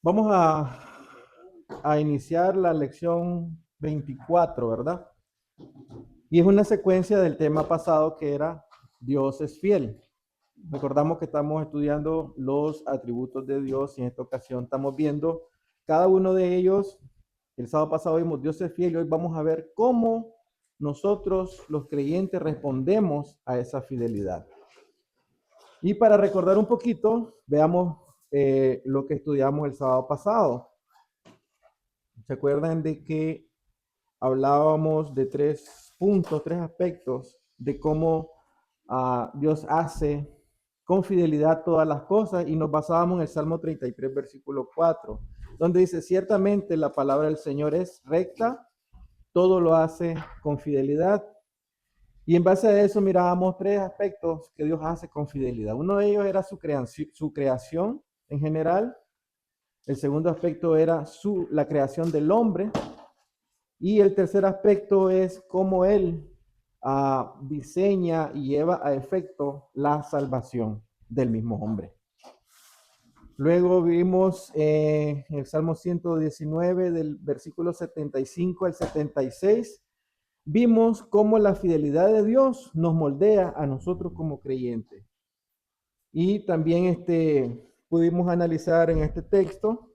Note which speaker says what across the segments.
Speaker 1: Vamos a iniciar la lección 24, ¿verdad? Y es una secuencia del tema pasado que era Dios es fiel. Recordamos que estamos estudiando los atributos de Dios y en esta ocasión estamos viendo cada uno de ellos. El sábado pasado vimos Dios es fiel y hoy vamos a ver cómo nosotros los creyentes respondemos a esa fidelidad. Y para recordar un poquito, veamos lo que estudiamos el sábado pasado. ¿Se acuerdan de que hablábamos de tres puntos, tres aspectos de cómo Dios hace con fidelidad todas las cosas y nos basábamos en el Salmo 33, versículo 4, donde dice, ciertamente la palabra del Señor es recta, todo lo hace con fidelidad. Y en base a eso mirábamos tres aspectos que Dios hace con fidelidad. Uno de ellos era su creación en general. El segundo aspecto era la creación del hombre. Y el tercer aspecto es cómo Él diseña y lleva a efecto la salvación del mismo hombre. Luego vimos el Salmo 119 del versículo 75 al 76. Vimos cómo la fidelidad de Dios nos moldea a nosotros como creyentes. Y también pudimos analizar en este texto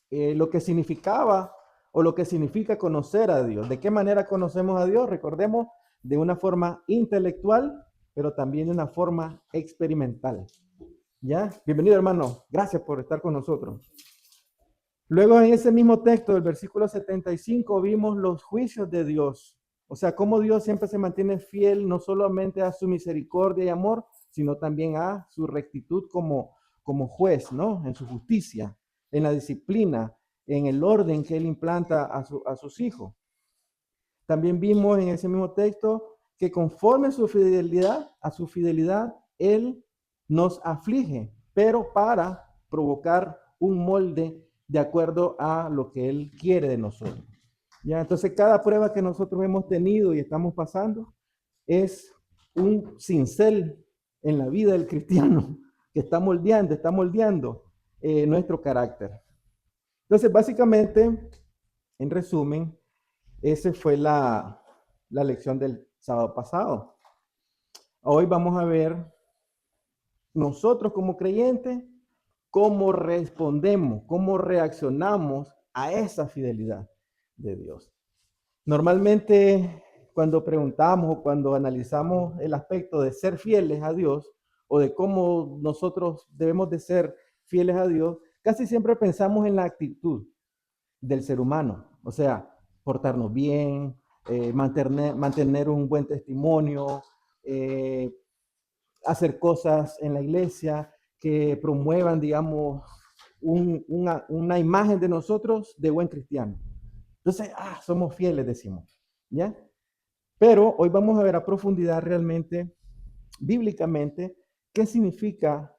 Speaker 1: lo que significaba o lo que significa conocer a Dios. ¿De qué manera conocemos a Dios? Recordemos, de una forma intelectual, pero también de una forma experimental. ¿Ya? Bienvenido, hermano. Gracias por estar con nosotros. Luego, en ese mismo texto, del versículo 75, vimos los juicios de Dios. O sea, cómo Dios siempre se mantiene fiel no solamente a su misericordia y amor, sino también a su rectitud como juez, ¿no? En su justicia, en la disciplina, en el orden que Él implanta a sus hijos. También vimos en ese mismo texto que conforme a su fidelidad, Él nos aflige, pero para provocar un molde de acuerdo a lo que Él quiere de nosotros. ¿Ya? Entonces, cada prueba que nosotros hemos tenido y estamos pasando es un cincel en la vida del cristiano que está moldeando nuestro carácter. Entonces, básicamente, en resumen, esa fue la lección del sábado pasado. Hoy vamos a ver nosotros como creyentes cómo respondemos, cómo reaccionamos a esa fidelidad de Dios. Normalmente, cuando preguntamos o cuando analizamos el aspecto de ser fieles a Dios o de cómo nosotros debemos de ser fieles a Dios, casi siempre pensamos en la actitud del ser humano, o sea, portarnos bien, mantener un buen testimonio, eh, hacer cosas en la iglesia que promuevan, digamos, una imagen de nosotros de buen cristiano. Entonces, somos fieles, decimos, ¿ya? Pero hoy vamos a ver a profundidad realmente, bíblicamente, qué significa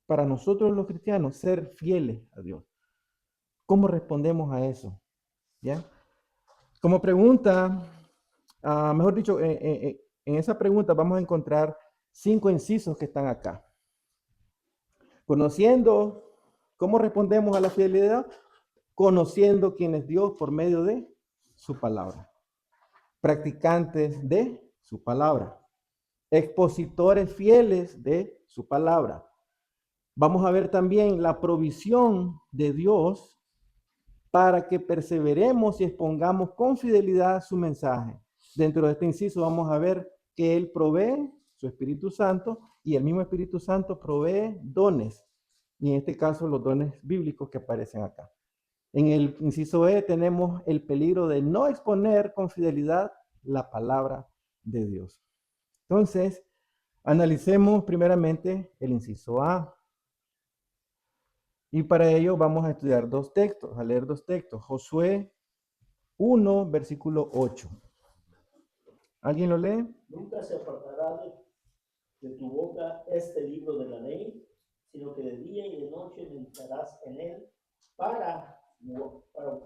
Speaker 1: para nosotros los cristianos ser fieles a Dios. ¿Cómo respondemos a eso? ¿Ya? Como pregunta, mejor dicho, en esa pregunta vamos a encontrar 5 incisos que están acá. Conociendo cómo respondemos a la fidelidad, conociendo quién es Dios por medio de su palabra. Practicantes de su palabra. Expositores fieles de su palabra. Vamos a ver también la provisión de Dios para que perseveremos y expongamos con fidelidad su mensaje. Dentro de este inciso vamos a ver que Él provee su Espíritu Santo y el mismo Espíritu Santo provee dones, y en este caso los dones bíblicos que aparecen acá. En el inciso E tenemos el peligro de no exponer con fidelidad la palabra de Dios. Entonces, analicemos primeramente el inciso A. Y para ello vamos a estudiar dos textos, a leer dos textos. Josué 1, versículo 8. ¿Alguien lo lee?
Speaker 2: Nunca se apartará de tu boca este libro de la ley, sino que de día y de noche meditarás en él para, para,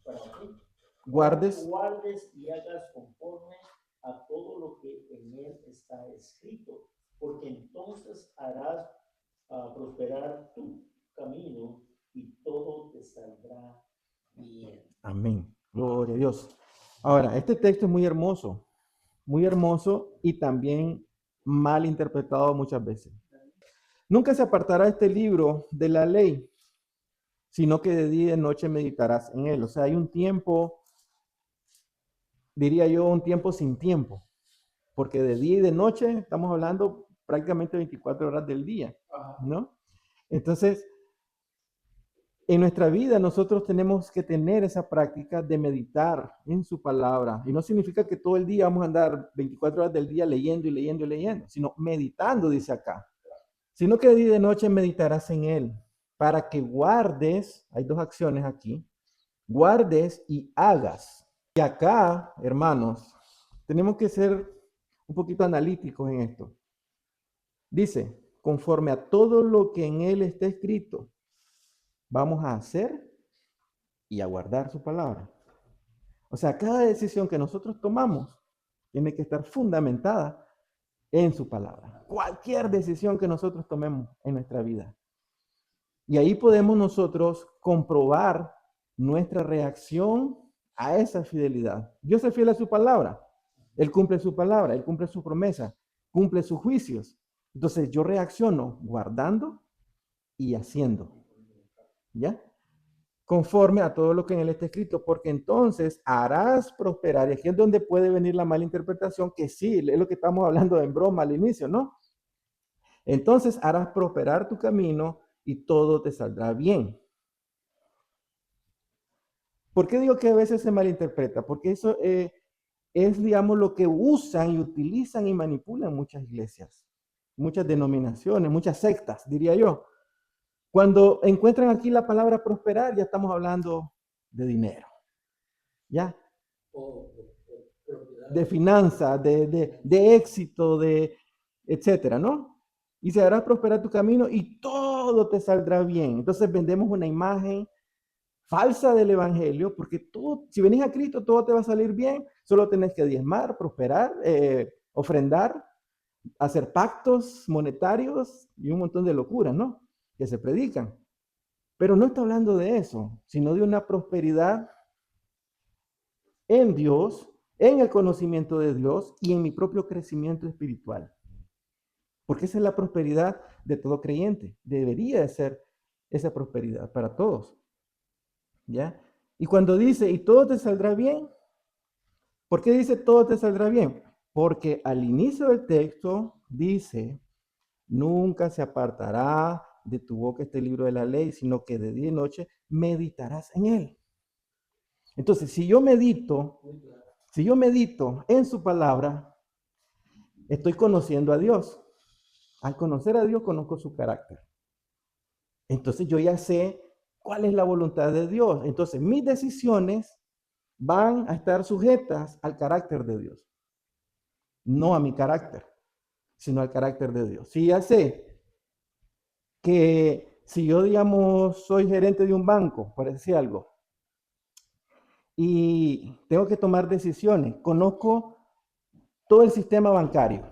Speaker 2: para que
Speaker 1: Guardes.
Speaker 2: guardes y hagas conforme a todo lo que en él está escrito, porque entonces harás prosperar tu camino y todo Bien.
Speaker 1: Amén. Gloria a Dios. Ahora, este texto es muy hermoso y también mal interpretado muchas veces. Nunca se apartará este libro de la ley, sino que de día y de noche meditarás en él. O sea, hay un tiempo, diría yo, un tiempo sin tiempo, porque de día y de noche estamos hablando prácticamente 24 horas del día, ¿no? Entonces, en nuestra vida nosotros tenemos que tener esa práctica de meditar en su palabra. Y no significa que todo el día vamos a andar 24 horas del día leyendo y leyendo y leyendo, sino meditando, dice acá. Sino que de día y de noche meditarás en él, para que guardes, hay dos acciones aquí, guardes y hagas. Y acá, hermanos, tenemos que ser un poquito analíticos en esto. Dice, conforme a todo lo que en él está escrito, vamos a hacer y a guardar su palabra. O sea, cada decisión que nosotros tomamos tiene que estar fundamentada en su palabra. Cualquier decisión que nosotros tomemos en nuestra vida. Y ahí podemos nosotros comprobar nuestra reacción a esa fidelidad. Dios es fiel a su palabra. Él cumple su palabra, Él cumple su promesa, cumple sus juicios. Entonces yo reacciono guardando y haciendo. ¿Ya? Conforme a todo lo que en él está escrito, porque entonces harás prosperar. Y aquí es donde puede venir la mala interpretación, que sí, es lo que estamos hablando en broma al inicio, ¿no? Entonces harás prosperar tu camino y todo te saldrá bien. ¿Por qué digo que a veces se malinterpreta? Porque eso es, digamos, lo que usan y utilizan y manipulan muchas iglesias, muchas denominaciones, muchas sectas, diría yo. Cuando encuentran aquí la palabra prosperar, ya estamos hablando de dinero, ¿ya? De finanzas, de éxito, etcétera, ¿no? Y se hará prosperar tu camino y todo te saldrá bien. Entonces vendemos una imagen falsa del evangelio, porque tú, si venís a Cristo, todo te va a salir bien, solo tenés que diezmar, prosperar, ofrendar, hacer pactos monetarios y un montón de locuras, ¿no? Que se predican. Pero no está hablando de eso, sino de una prosperidad en Dios, en el conocimiento de Dios y en mi propio crecimiento espiritual. Porque esa es la prosperidad de todo creyente. Debería de ser esa prosperidad para todos. ¿Ya? Y cuando dice, y todo te saldrá bien, ¿por qué dice todo te saldrá bien? Porque al inicio del texto dice, nunca se apartará de tu boca este libro de la ley, sino que de día y noche meditarás en él. Entonces, si yo medito en su palabra, estoy conociendo a Dios. Al conocer a Dios, conozco su carácter. Entonces yo ya sé cuál es la voluntad de Dios. Entonces mis decisiones van a estar sujetas al carácter de Dios. No a mi carácter, sino al carácter de Dios. Si ya sé que si yo, digamos, soy gerente de un banco, por decir algo, y tengo que tomar decisiones, conozco todo el sistema bancario,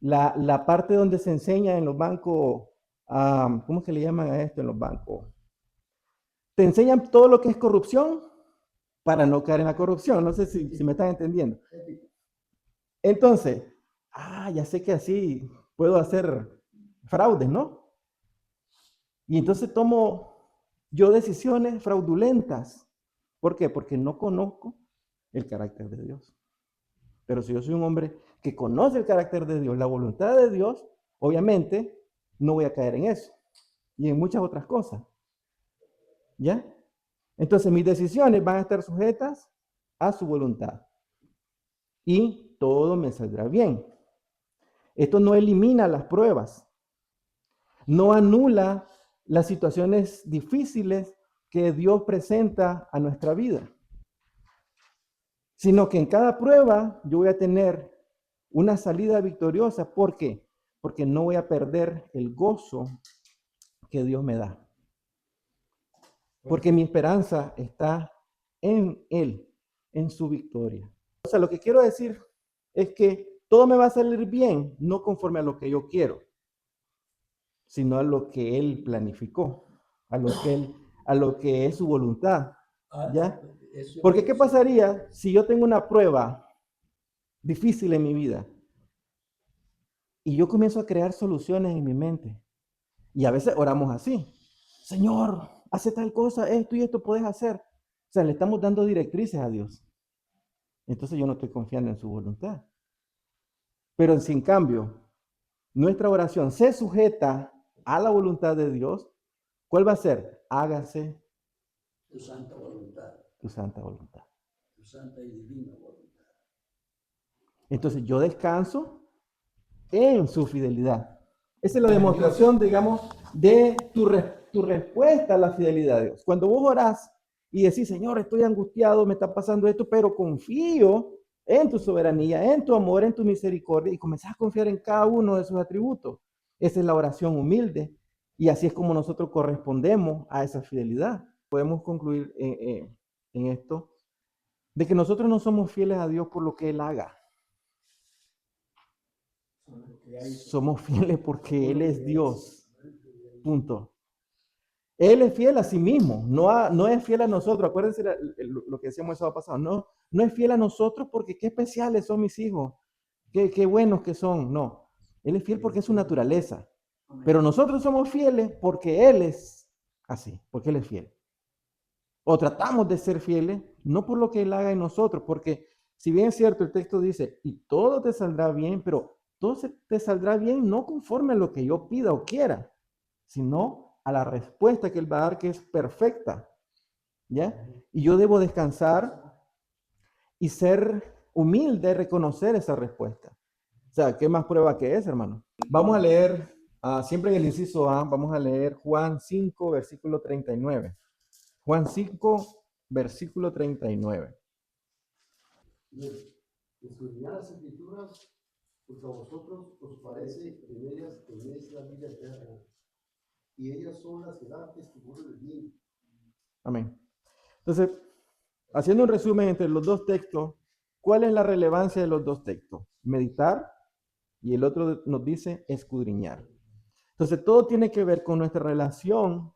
Speaker 1: la parte donde se enseña en los bancos, ¿cómo es que le llaman a esto en los bancos? Te enseñan todo lo que es corrupción para no caer en la corrupción. No sé si me están entendiendo. Entonces, ya sé que así puedo hacer fraudes, ¿no? Y entonces tomo yo decisiones fraudulentas. ¿Por qué? Porque no conozco el carácter de Dios. Pero si yo soy un hombre que conoce el carácter de Dios, la voluntad de Dios, obviamente no voy a caer en eso. Y en muchas otras cosas. ¿Ya? Entonces mis decisiones van a estar sujetas a su voluntad. Y todo me saldrá bien. Esto no elimina las pruebas. No anula las situaciones difíciles que Dios presenta a nuestra vida. Sino que en cada prueba yo voy a tener una salida victoriosa. ¿Por qué? Porque no voy a perder el gozo que Dios me da. Porque mi esperanza está en Él, en su victoria. O sea, lo que quiero decir es que todo me va a salir bien, no conforme a lo que yo quiero, sino a lo que Él planificó, a lo que Él a lo que es su voluntad. ¿Ya?
Speaker 2: Eso-
Speaker 1: Porque ¿qué pasaría si yo tengo una prueba difícil en mi vida y yo comienzo a crear soluciones en mi mente? Y a veces oramos así: Señor, hace tal cosa, esto y esto puedes hacer. O sea, le estamos dando directrices a Dios. Entonces yo no estoy confiando en su voluntad. Pero sin cambio, nuestra oración se sujeta a la voluntad de Dios, ¿cuál va a ser? Hágase
Speaker 2: tu santa voluntad,
Speaker 1: tu santa voluntad.
Speaker 2: tu santa y divina voluntad.
Speaker 1: Entonces yo descanso en su fidelidad. Esa es la demostración, digamos, de tu respuesta a la fidelidad de Dios. Cuando vos orás y decís: Señor, estoy angustiado, me está pasando esto, pero confío en tu soberanía, en tu amor, en tu misericordia, y comenzás a confiar en cada uno de sus atributos. Esa es la oración humilde, y así es como nosotros correspondemos a esa fidelidad. Podemos concluir en esto, de que nosotros no somos fieles a Dios por lo que Él haga. Somos fieles porque Él es Dios. Punto. Él es fiel a sí mismo, no es fiel a nosotros. Acuérdense lo que decíamos el sábado pasado. No es fiel a nosotros porque qué especiales son mis hijos, qué buenos que son. No, Él es fiel porque es su naturaleza. Pero nosotros somos fieles porque Él es así, porque Él es fiel. O tratamos de ser fieles, no por lo que Él haga en nosotros, porque si bien es cierto, el texto dice: y todo te saldrá bien, pero todo te saldrá bien no conforme a lo que yo pida o quiera, sino a la respuesta que Él va a dar, que es perfecta. ¿Ya? Y yo debo descansar y ser humilde, reconocer esa respuesta. O sea, ¿qué más prueba que es, hermano? Vamos a leer, siempre en el inciso A, vamos a leer Juan 5, versículo 39. Juan 5, versículo 39.
Speaker 3: Escudriñad las escrituras, porque a vosotros os parece que en ellas tenéis la vida eterna, y ellas son las que dan testimonio de mí.
Speaker 1: Amén. Entonces, haciendo un resumen entre los dos textos, ¿cuál es la relevancia de los dos textos? Meditar, y el otro nos dice escudriñar. Entonces, todo tiene que ver con nuestra relación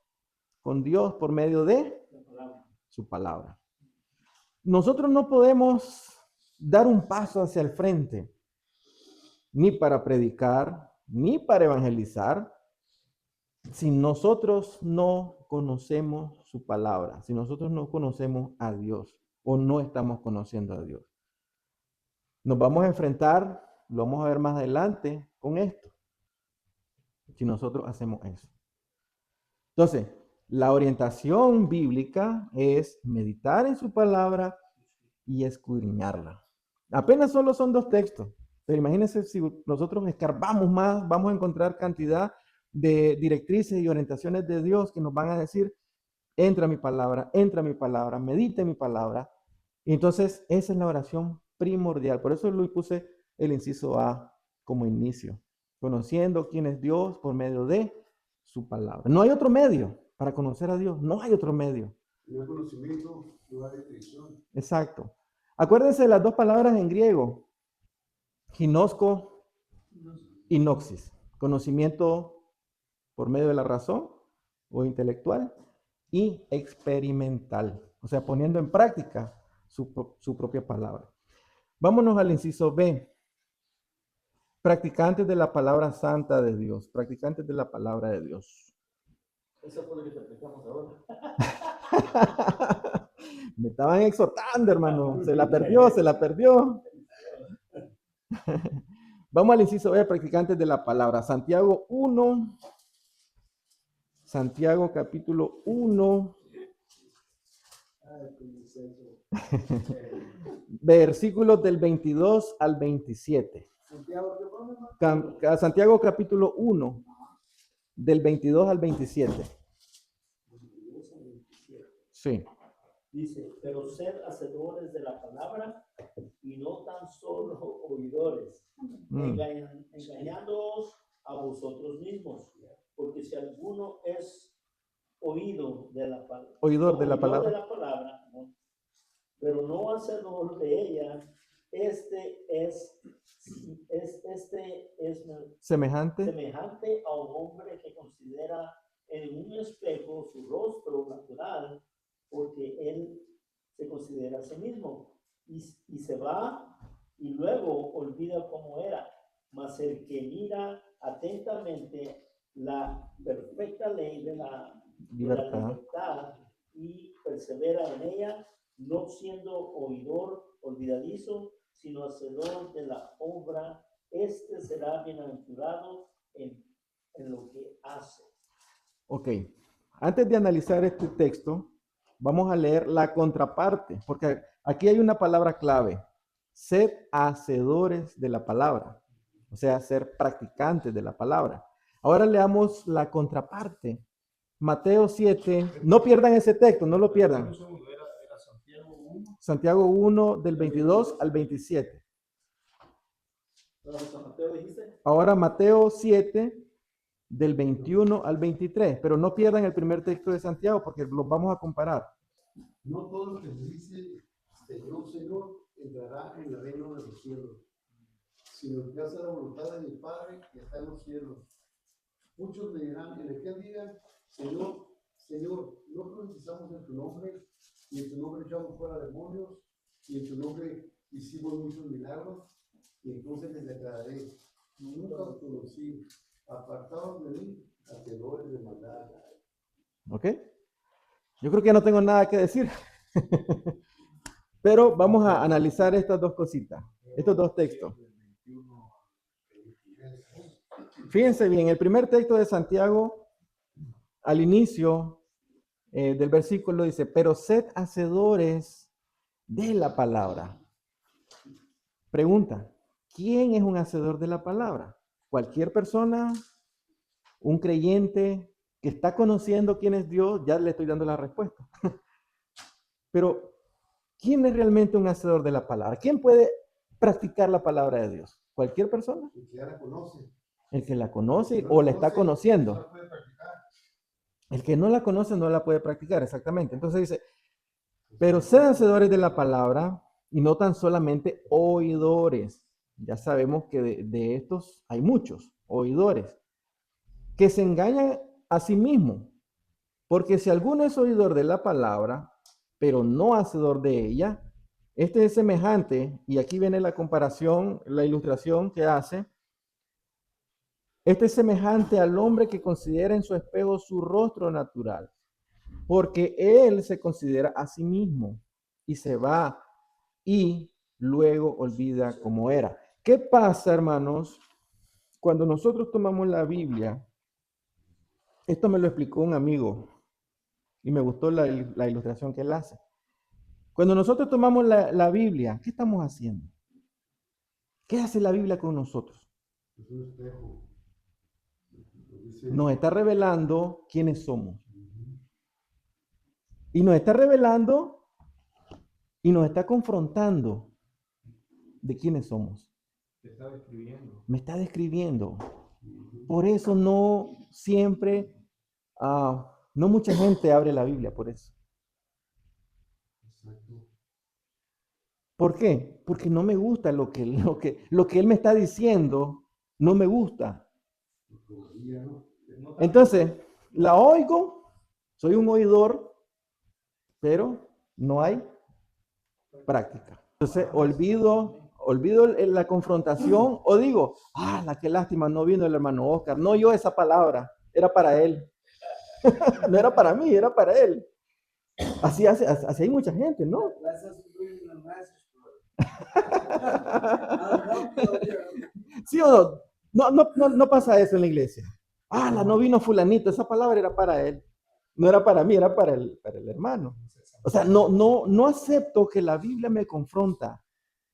Speaker 1: con Dios por medio de su palabra. Nosotros no podemos dar un paso hacia el frente, ni para predicar, ni para evangelizar, si nosotros no conocemos su palabra, si nosotros no conocemos a Dios o no estamos conociendo a Dios. Nos vamos a enfrentar, lo vamos a ver más adelante, con esto, si nosotros hacemos eso. Entonces, la orientación bíblica es meditar en su palabra y escudriñarla. Apenas solo son dos textos, pero imagínense si nosotros escarbamos más, vamos a encontrar cantidad de directrices y orientaciones de Dios que nos van a decir: entra mi palabra, medite mi palabra. Y entonces esa es la oración primordial. Por eso lo puse el inciso A como inicio, conociendo quién es Dios por medio de su palabra. No hay otro medio para conocer a Dios, no hay otro medio.
Speaker 3: No hay conocimiento, no hay descripción.
Speaker 1: Exacto. Acuérdense de las dos palabras en griego: ginosko y noxis. Conocimiento por medio de la razón o intelectual, y experimental, o sea, poniendo en práctica su propia palabra. Vámonos al inciso B. Practicantes de la palabra santa de Dios, practicantes de la palabra de Dios.
Speaker 2: Eso fue lo que te aplicamos ahora.
Speaker 1: Me estaban exhortando, hermano. Se la perdió. Vamos al inciso B, practicantes de la palabra. Santiago 1. Santiago capítulo 1. Versículos del 22 al 27. Santiago capítulo 1, del 22 al 27. Sí.
Speaker 2: Dice: pero sed hacedores de la palabra y no tan solo oidores, engañándoos a vosotros mismos, porque si alguno es oidor de la palabra, ¿no? Pero no hacedor de ella, este es
Speaker 1: semejante
Speaker 2: a un hombre que considera en un espejo su rostro natural
Speaker 1: libertad.
Speaker 2: libertad y persevera en ella, no siendo oidor olvidadizo, sino hacedor de la obra. Este será bienaventurado en lo que hace.
Speaker 1: Ok, antes de analizar este texto, vamos a leer la contraparte, porque aquí hay una palabra clave. Sed hacedores de la palabra, o sea, ser practicantes de la palabra. Ahora leamos la contraparte. Mateo 7, no pierdan ese texto, no lo pierdan.
Speaker 3: Era Santiago 1.
Speaker 1: Santiago 1 del 22 al 27.
Speaker 2: San Mateo dijiste.
Speaker 1: Ahora Mateo 7 del 21 al 23, pero no pierdan el primer texto de Santiago porque los vamos a comparar.
Speaker 3: No todo lo que se dice Señor, Señor, entrará en el reino de los cielos, sino el que hace la voluntad de mi Padre que está en los cielos. Muchos me dirán en aquel día, Señor, Señor, no profetizamos en tu nombre, y en tu nombre echamos fuera demonios, y en tu nombre hicimos muchos milagros, y entonces les declararé, nunca os conocí, apartados de mí, hacedores de maldad.
Speaker 1: ¿Ok? Yo creo que ya no tengo nada que decir. Pero vamos a analizar estas dos cositas, estos dos textos. Fíjense bien, el primer texto de Santiago, al inicio del versículo dice, pero sed hacedores de la palabra. Pregunta, ¿quién es un hacedor de la palabra? ¿Cualquier persona? ¿Un creyente que está conociendo quién es Dios? Ya le estoy dando la respuesta. Pero, ¿quién es realmente un hacedor de la palabra? ¿Quién puede practicar la palabra de Dios? ¿Cualquier persona?
Speaker 3: El que ya la conoce.
Speaker 1: El que la conoce o la está conociendo.
Speaker 3: No la puede practicar.
Speaker 1: El que no la conoce no la puede practicar, exactamente. Entonces dice, pero sed hacedores de la palabra y no tan solamente oidores. Ya sabemos que de estos hay muchos oidores que se engañan a sí mismos. Porque si alguno es oidor de la palabra, pero no hacedor de ella, este es semejante, y aquí viene la comparación, la ilustración que hace. Este es semejante al hombre que considera en su espejo su rostro natural, porque él se considera a sí mismo y se va y luego olvida cómo era. ¿Qué pasa, hermanos, cuando nosotros tomamos la Biblia? Esto me lo explicó un amigo y me gustó la ilustración que él hace. Cuando nosotros tomamos la Biblia, ¿qué estamos haciendo? ¿Qué hace la Biblia con nosotros?
Speaker 3: Es un espejo.
Speaker 1: Nos está revelando quiénes somos. Y nos está revelando y nos está confrontando de quiénes somos.
Speaker 3: Te está describiendo.
Speaker 1: Me está describiendo. Por eso no siempre, no mucha gente abre la Biblia por eso.
Speaker 3: Exacto.
Speaker 1: ¿Por qué? Porque no me gusta lo que él me está diciendo, no me gusta. Entonces, la oigo, soy un oidor, pero no hay práctica. Entonces, olvido la confrontación o digo, qué lástima, no vino el hermano Oscar, no oyó esa palabra, era para él. No era para mí, era para él. Así hay mucha gente, ¿no? ¿Sí o no? No pasa eso en la iglesia. No vino fulanito, esa palabra era para él. No era para mí, era para el hermano. O sea, no acepto que la Biblia me confronta,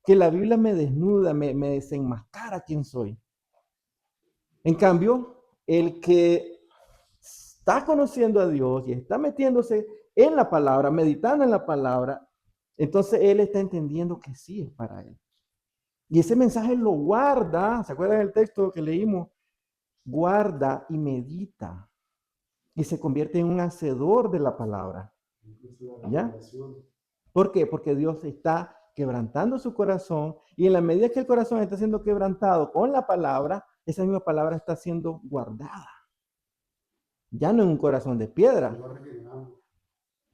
Speaker 1: que la Biblia me desnuda, me desenmascara quién soy. En cambio, el que está conociendo a Dios y está metiéndose en la palabra, meditando en la palabra, entonces él está entendiendo que sí es para él. Y ese mensaje lo guarda, ¿se acuerdan del texto que leímos? Guarda y medita. Y se convierte en un hacedor de la palabra. ¿Ya? ¿Por qué? Porque Dios está quebrantando su corazón y en la medida que el corazón está siendo quebrantado con la palabra, esa misma palabra está siendo guardada. Ya no en un corazón de piedra.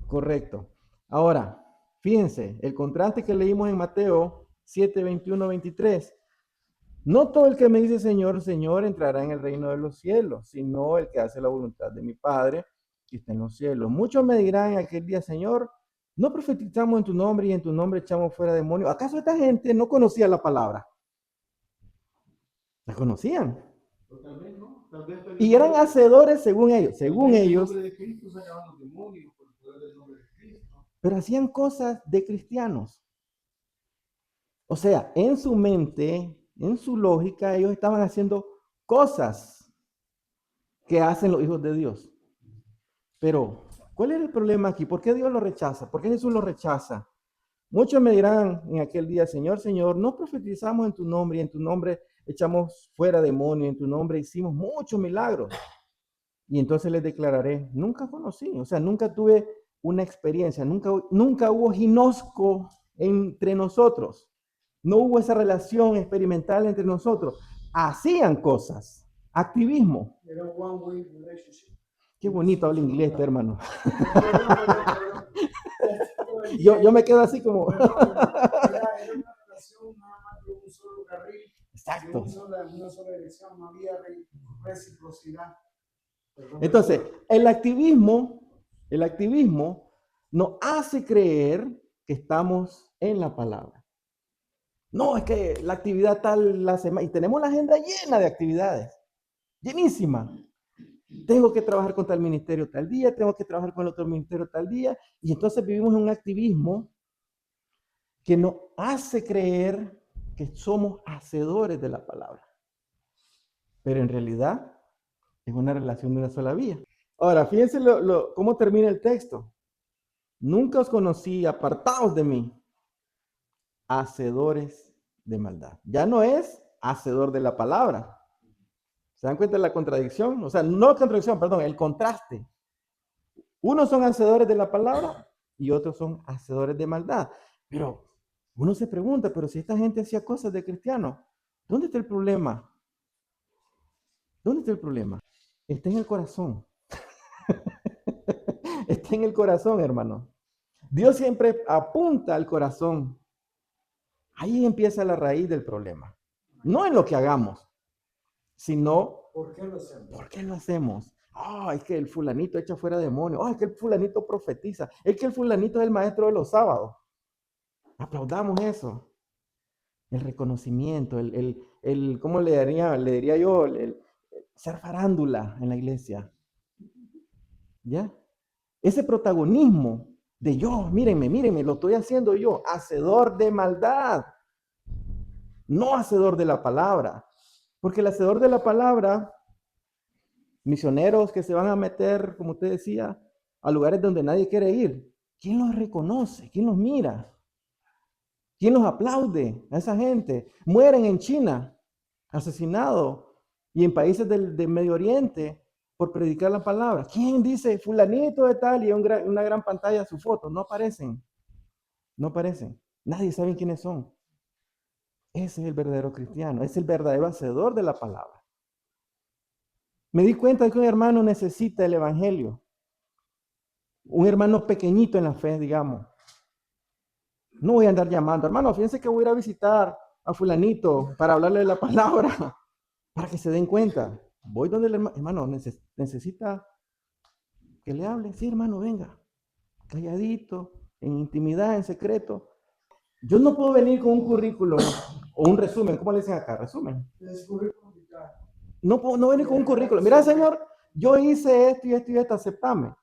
Speaker 1: Correcto. Ahora, fíjense, el contraste que leímos en Mateo 7, 21, 23. No todo el que me dice Señor, Señor entrará en el reino de los cielos, sino el que hace la voluntad de mi Padre que está en los cielos. Muchos me dirán en aquel día, Señor, no profetizamos en tu nombre y en tu nombre echamos fuera demonios. ¿Acaso esta gente no conocía la palabra? La conocían.
Speaker 3: Pero tal vez no, tal vez en el
Speaker 1: Y eran
Speaker 3: nombre-
Speaker 1: hacedores según ellos.
Speaker 3: tal
Speaker 1: Según
Speaker 3: vez en el
Speaker 1: ellos.
Speaker 3: nombre de Cristo sacaban los demonios por el poder del nombre de Cristo.
Speaker 1: Pero hacían cosas de cristianos. O sea, en su mente, en su lógica, ellos estaban haciendo cosas que hacen los hijos de Dios. Pero, ¿cuál es el problema aquí? ¿Por qué Dios lo rechaza? ¿Por qué Jesús lo rechaza? Muchos me dirán en aquel día, Señor, Señor, no profetizamos en tu nombre y en tu nombre echamos fuera demonios, en tu nombre hicimos muchos milagros. Y entonces les declararé, nunca conocí, o sea, nunca tuve una experiencia, nunca hubo ginosco entre nosotros. No hubo esa relación experimental entre nosotros. Hacían cosas, activismo.
Speaker 3: Era one way relationship.
Speaker 1: Qué bonito habla inglés, hermano. Yo me quedo así como...
Speaker 3: Era una relación nada más de un solo carril, de
Speaker 1: Exacto.
Speaker 3: una sola dirección, no había reciprocidad.
Speaker 1: Entonces, el activismo nos hace creer que estamos en la palabra. No, es que la actividad tal la semana, y tenemos la agenda llena de actividades, llenísima. Tengo que trabajar con tal ministerio tal día, tengo que trabajar con el otro ministerio tal día, y entonces vivimos en un activismo que nos hace creer que somos hacedores de la palabra. Pero en realidad es una relación de una sola vía. Ahora, fíjense cómo termina el texto. Nunca os conocí, apartados de mí, hacedores de maldad. Ya no es hacedor de la palabra. ¿Se dan cuenta de la contradicción? O sea, no la contradicción, perdón, el contraste. Unos son hacedores de la palabra y otros son hacedores de maldad. Pero uno se pregunta, pero si esta gente hacía cosas de cristiano, ¿dónde está el problema? ¿Dónde está el problema? Está en el corazón. Está en el corazón, hermano. Dios siempre apunta al corazón. Ahí empieza la raíz del problema. No en lo que hagamos, sino
Speaker 3: ¿Por qué lo hacemos?
Speaker 1: ¿por qué lo hacemos? Es que el fulanito echa fuera demonios. Es que el fulanito profetiza. Es que el fulanito es el maestro de los sábados. Aplaudamos eso. El reconocimiento, ¿cómo le diría yo? El ser farándula en la iglesia. ¿Ya? Ese protagonismo de yo, mírenme, lo estoy haciendo yo, hacedor de maldad, no hacedor de la palabra. Porque el hacedor de la palabra, misioneros que se van a meter, como usted decía, a lugares donde nadie quiere ir, ¿quién los reconoce? ¿Quién los mira? ¿Quién los aplaude a esa gente? Mueren en China, asesinados, y en países del Medio Oriente por predicar la palabra. ¿Quién dice fulanito de tal y una gran pantalla su foto? No aparecen. No aparecen. Nadie sabe quiénes son. Ese es el verdadero cristiano, es el verdadero hacedor de la palabra. Me di cuenta de que un hermano necesita el evangelio. Un hermano pequeñito en la fe, digamos. No voy a andar llamando, hermano, fíjense que voy a ir a visitar a fulanito para hablarle de la palabra, para que se den cuenta. Voy donde el hermano necesita que le hable. Sí, hermano, venga, calladito, en intimidad, en secreto. Yo no puedo venir con un currículum o un resumen. ¿Cómo le dicen acá? ¿Resumen?
Speaker 3: Es currículum vitae.
Speaker 1: No puedo venir con un currículum. Mira, Señor, yo hice esto y esto y esto, aceptame.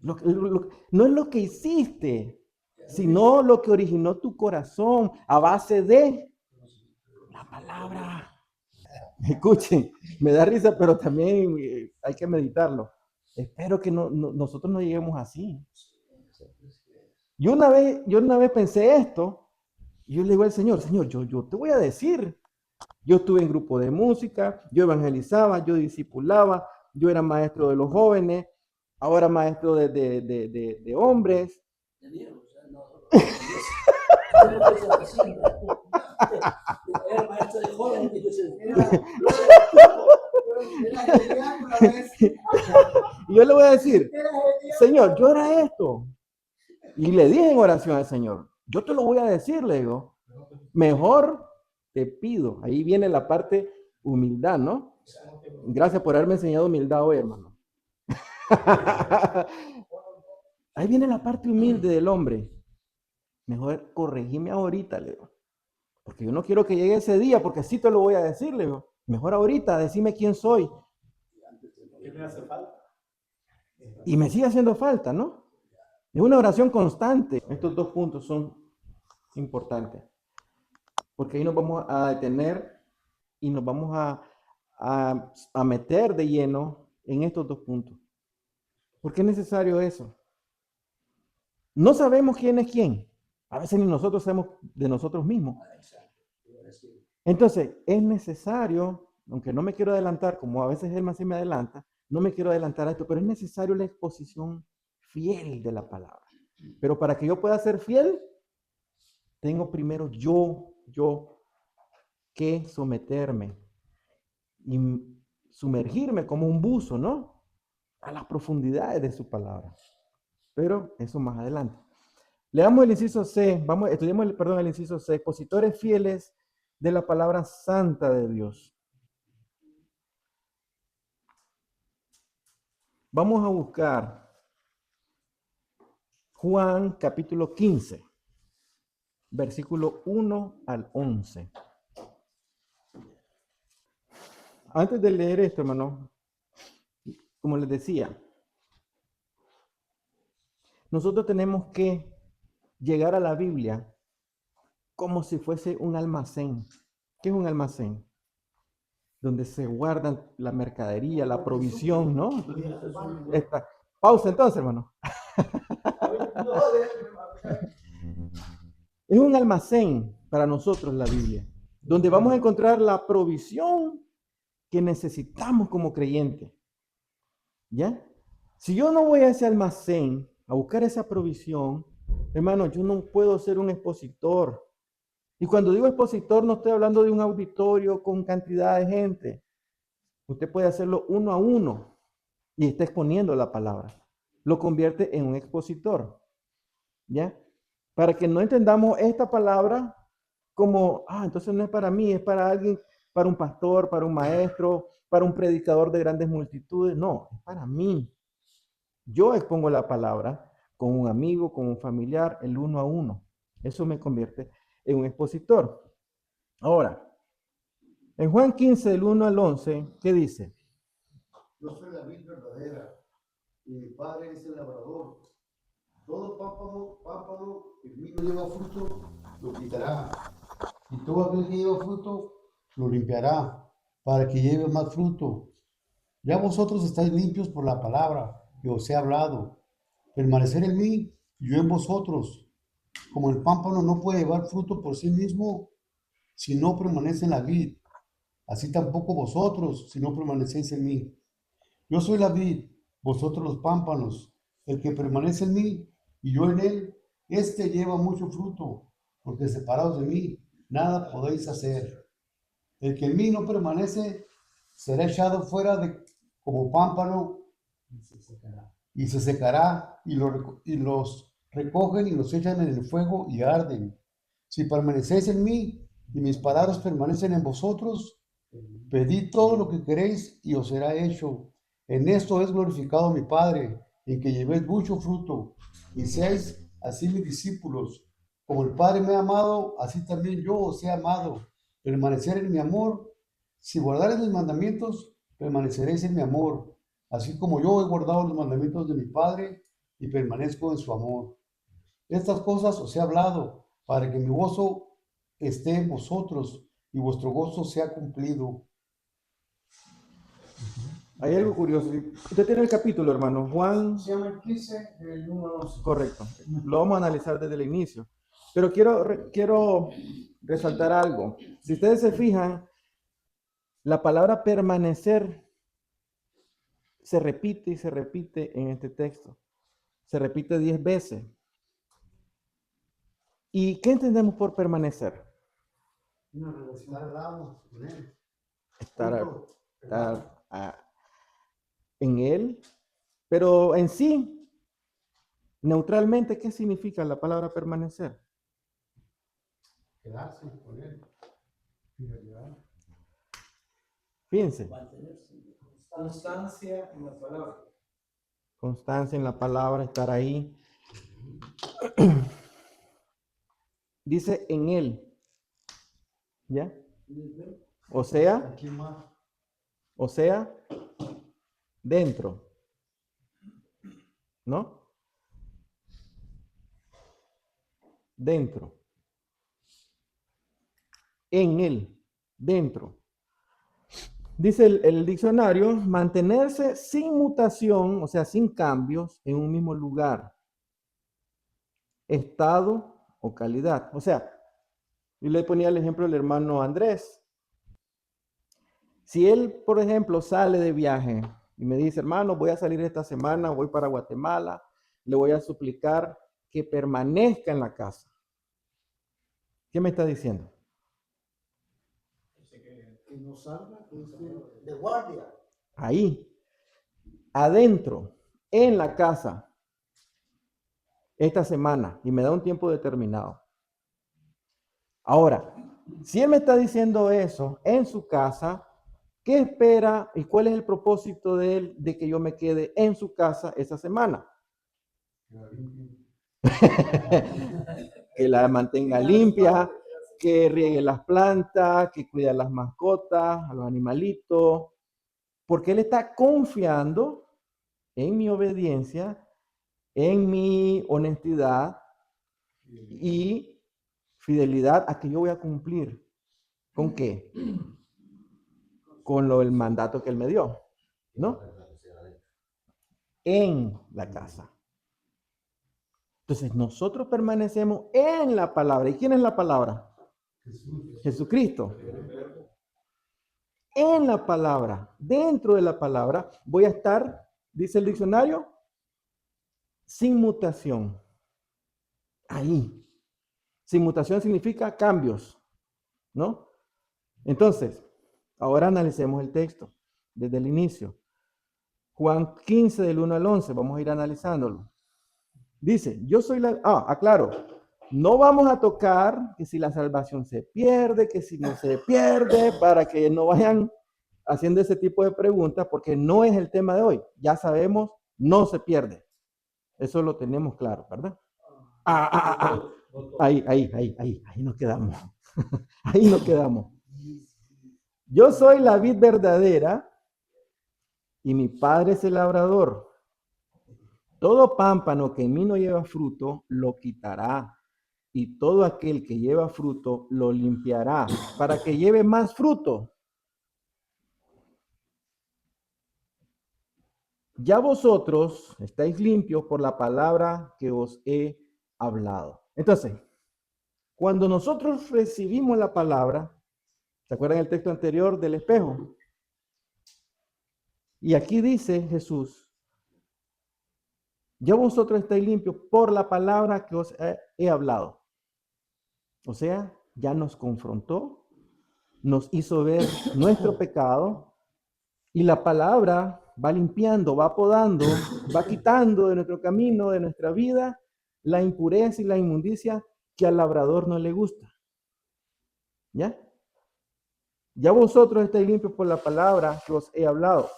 Speaker 1: No es lo que hiciste, sino lo que originó tu corazón a base de la palabra. Escuchen, me da risa, pero también hay que meditarlo. Espero que nosotros no lleguemos así. Yo una vez pensé esto, y yo le digo al Señor, yo te voy a decir, yo estuve en grupo de música, yo evangelizaba, yo discipulaba, yo era maestro de los jóvenes, ahora maestro de hombres.
Speaker 2: Era maestro de jóvenes,
Speaker 1: Y yo le voy a decir, Señor, yo era esto. Y le dije en oración al Señor, yo te lo voy a decir, le digo, mejor te pido. Ahí viene la parte humildad, ¿no? Gracias por haberme enseñado humildad hoy, hermano. Ahí viene la parte humilde del hombre. Mejor corregime ahorita, le digo. Porque yo no quiero que llegue ese día, porque así te lo voy a decir, le digo. Mejor ahorita, decime quién soy.
Speaker 2: ¿Qué me hace falta?
Speaker 1: Y me sigue haciendo falta, ¿no? Es una oración constante. Estos dos puntos son importantes. Porque ahí nos vamos a detener y nos vamos a meter de lleno en estos dos puntos. ¿Por qué es necesario eso? No sabemos quién es quién. A veces ni nosotros sabemos de nosotros mismos. Entonces, es necesario, aunque no me quiero adelantar, como a veces él más se me adelanta, no me quiero adelantar a esto, pero es necesario la exposición fiel de la palabra. Pero para que yo pueda ser fiel, tengo primero yo que someterme y sumergirme como un buzo, ¿no? A las profundidades de su palabra. Pero eso más adelante. Leamos el inciso C, estudiemos el inciso C, expositores fieles de la palabra santa de Dios. Vamos a buscar Juan capítulo 15, versículo 1 al 11. Antes de leer esto, hermano, como les decía, nosotros tenemos que llegar a la Biblia como si fuese un almacén. ¿Qué es un almacén? Donde se guardan la mercadería, la provisión, ¿no? Esta. Pausa entonces, hermano. Es un almacén para nosotros la Biblia, donde vamos a encontrar la provisión que necesitamos como creyentes. ¿Ya? Si yo no voy a ese almacén a buscar esa provisión, hermano, yo no puedo ser un expositor. Y cuando digo expositor, no estoy hablando de un auditorio con cantidad de gente. Usted puede hacerlo uno a uno y está exponiendo la palabra. Lo convierte en un expositor. ¿Ya? Para que no entendamos esta palabra como, entonces no es para mí, es para alguien, para un pastor, para un maestro, para un predicador de grandes multitudes. No, es para mí. Yo expongo la palabra con un amigo, con un familiar, el uno a uno. Eso me convierte en un expositor. Ahora, en Juan 15, del 1 al 11, ¿qué dice?
Speaker 3: Yo soy la vid verdadera y mi padre es el labrador. Todo pámpano que en mí no lleva fruto, lo quitará. Y todo aquel que lleva fruto, lo limpiará, para que lleve más fruto. Ya vosotros estáis limpios por la palabra que os he hablado. Permanecer en mí y yo en vosotros. Como el pámpano no puede llevar fruto por sí mismo si no permanece en la vid, así tampoco vosotros si no permanecéis en mí. Yo soy la vid, vosotros los pámpanos. El que permanece en mí y yo en él, este lleva mucho fruto, porque separados de mí, nada podéis hacer. El que en mí no permanece será echado fuera como pámpano y se secará y los recogen y los echan en el fuego y arden. Si permanecéis en mí y mis palabras permanecen en vosotros, pedid todo lo que queréis y os será hecho. En esto es glorificado mi Padre, en que llevéis mucho fruto y seáis así mis discípulos. Como el Padre me ha amado, así también yo os he amado. Permanecer en mi amor. Si guardareis mis mandamientos, permaneceréis en mi amor, así como yo he guardado los mandamientos de mi Padre y permanezco en su amor. Estas cosas os he hablado para que mi gozo esté en vosotros y vuestro gozo sea cumplido.
Speaker 1: Hay algo curioso. Usted tiene el capítulo, hermano. Juan.
Speaker 3: Se llama el 15 del 1 al 11.
Speaker 1: Correcto. Lo vamos a analizar desde el inicio. Pero quiero resaltar algo. Si ustedes se fijan, la palabra permanecer se repite y se repite en este texto. Se repite 10 veces. ¿Y qué entendemos por permanecer?
Speaker 3: Una relación al lado con él.
Speaker 1: Estar en él. Pero en sí, neutralmente, ¿qué significa la palabra permanecer?
Speaker 3: Quedarse con él.
Speaker 1: Fíjense.
Speaker 2: Mantenerse.
Speaker 4: Constancia en la palabra.
Speaker 1: constancia en la palabra, estar ahí. Dice en él, ¿ya? O sea, dentro, ¿no? Dentro. En él, dentro. Dice el diccionario, mantenerse sin mutación, o sea, sin cambios, en un mismo lugar, estado o calidad. O sea, yo le ponía el ejemplo del hermano Andrés. Si él, por ejemplo, sale de viaje y me dice, hermano, voy a salir esta semana, voy para Guatemala, le voy a suplicar que permanezca en la casa. ¿Qué me está diciendo?
Speaker 3: Que no salga,
Speaker 2: De guardia.
Speaker 1: Ahí, adentro, en la casa, esta semana, y me da un tiempo determinado. Ahora, si él me está diciendo eso en su casa, ¿qué espera y cuál es el propósito de él de que yo me quede en su casa esa semana? Que la mantenga limpia, que riegue las plantas, que cuide a las mascotas, a los animalitos, porque él está confiando en mi obediencia, en mi honestidad y fidelidad a que yo voy a cumplir. ¿Con qué? Con el mandato que él me dio, ¿no? En la casa. Entonces nosotros permanecemos en la palabra. ¿Y quién es la palabra? Jesucristo. En la palabra, dentro de la palabra, voy a estar, dice el diccionario, sin mutación. Ahí. Sin mutación significa cambios, ¿no? Entonces, ahora analicemos el texto desde el inicio. Juan 15 del 1 al 11, vamos a ir analizándolo. Dice, yo soy la... aclaro, no vamos a tocar que si la salvación se pierde, que si no se pierde, para que no vayan haciendo ese tipo de preguntas, porque no es el tema de hoy. Ya sabemos, no se pierde. Eso lo tenemos claro, ¿verdad? Ahí nos quedamos. Ahí nos quedamos. Yo soy la vid verdadera y mi padre es el labrador. Todo pámpano que en mí no lleva fruto, lo quitará. Y todo aquel que lleva fruto, lo limpiará, para que lleve más fruto. Ya vosotros estáis limpios por la palabra que os he hablado. Entonces, cuando nosotros recibimos la palabra, ¿se acuerdan el texto anterior del espejo? Y aquí dice Jesús, ya vosotros estáis limpios por la palabra que os he hablado. O sea, ya nos confrontó, nos hizo ver nuestro pecado y la palabra va limpiando, va podando, va quitando de nuestro camino, de nuestra vida, la impureza y la inmundicia que al labrador no le gusta. ¿Ya? Ya vosotros estáis limpios por la palabra que os he hablado.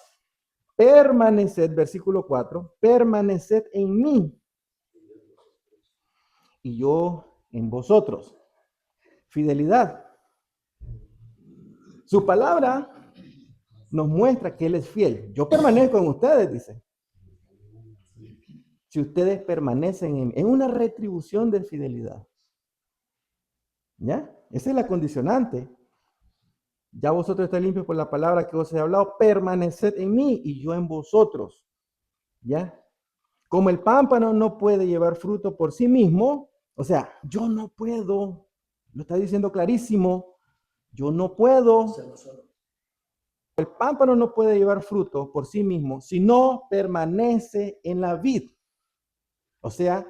Speaker 1: Permaneced, versículo 4, permaneced en mí y yo en vosotros. Fidelidad. Su palabra nos muestra que Él es fiel. Yo permanezco en ustedes, dice. Si ustedes permanecen en una retribución de fidelidad. ¿Ya? Esa es la condicionante. Ya vosotros estáis limpios por la palabra que os he hablado, permaneced en mí y yo en vosotros. ¿Ya? Como el pámpano no puede llevar fruto por sí mismo, o sea, yo no puedo, lo está diciendo clarísimo, yo no puedo. El pámpano no puede llevar fruto por sí mismo si no permanece en la vid. O sea,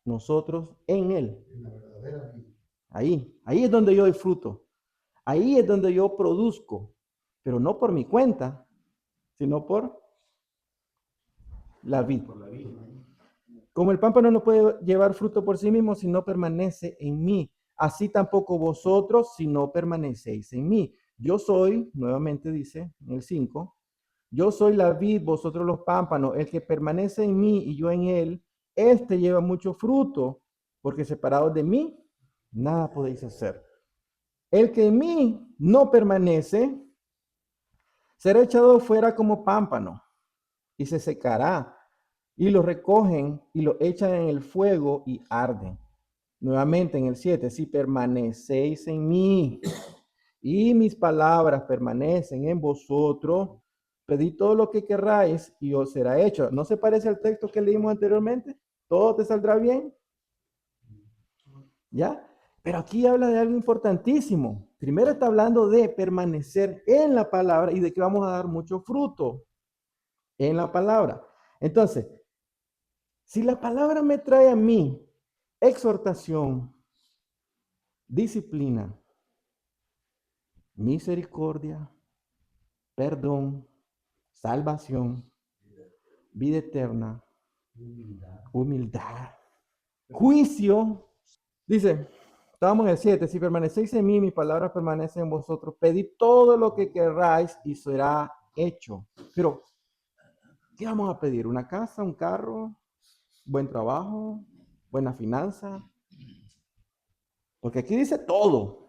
Speaker 1: nosotros en él. Ahí es donde yo doy fruto. Ahí es donde yo produzco, pero no por mi cuenta, sino por la vid. Como el pámpano no puede llevar fruto por sí mismo si no permanece en mí, así tampoco vosotros si no permanecéis en mí. Yo soy, nuevamente dice en el 5, Yo soy la vid, vosotros los pámpanos. El que permanece en mí y yo en él, este lleva mucho fruto, porque separados de mí, nada podéis hacer. El que en mí no permanece, será echado fuera como pámpano y se secará. Y lo recogen y lo echan en el fuego y arden. Nuevamente en el 7, si permanecéis en mí y mis palabras permanecen en vosotros, pedid todo lo que querráis y os será hecho. ¿No se parece al texto que leímos anteriormente? ¿Todo te saldrá bien? ¿Ya? Pero aquí habla de algo importantísimo. Primero está hablando de permanecer en la palabra y de que vamos a dar mucho fruto en la palabra. Entonces, si la palabra me trae a mí exhortación, disciplina, misericordia, perdón, salvación, vida eterna, humildad, juicio. Dice, estamos en el 7, si permanecéis en mí, mis palabras permanecen en vosotros, pedid todo lo que querráis y será hecho. Pero, ¿qué vamos a pedir? ¿Una casa, un carro, buen trabajo, buena finanza? Porque aquí dice todo.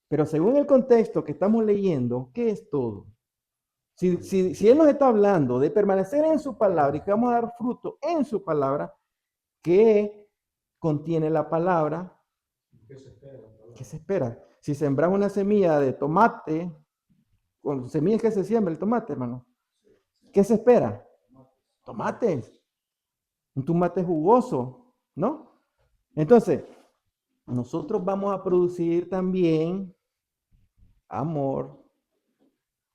Speaker 1: Pero según el contexto que estamos leyendo, ¿qué es todo? Si Él nos está hablando de permanecer en su palabra y que vamos a dar fruto en su palabra, ¿qué contiene la palabra? ¿Qué se espera? Si sembras una semilla de tomate, con semillas que se siembra el tomate, hermano, ¿qué se espera? Tomates, un tomate jugoso, ¿no? Entonces, nosotros vamos a producir también amor,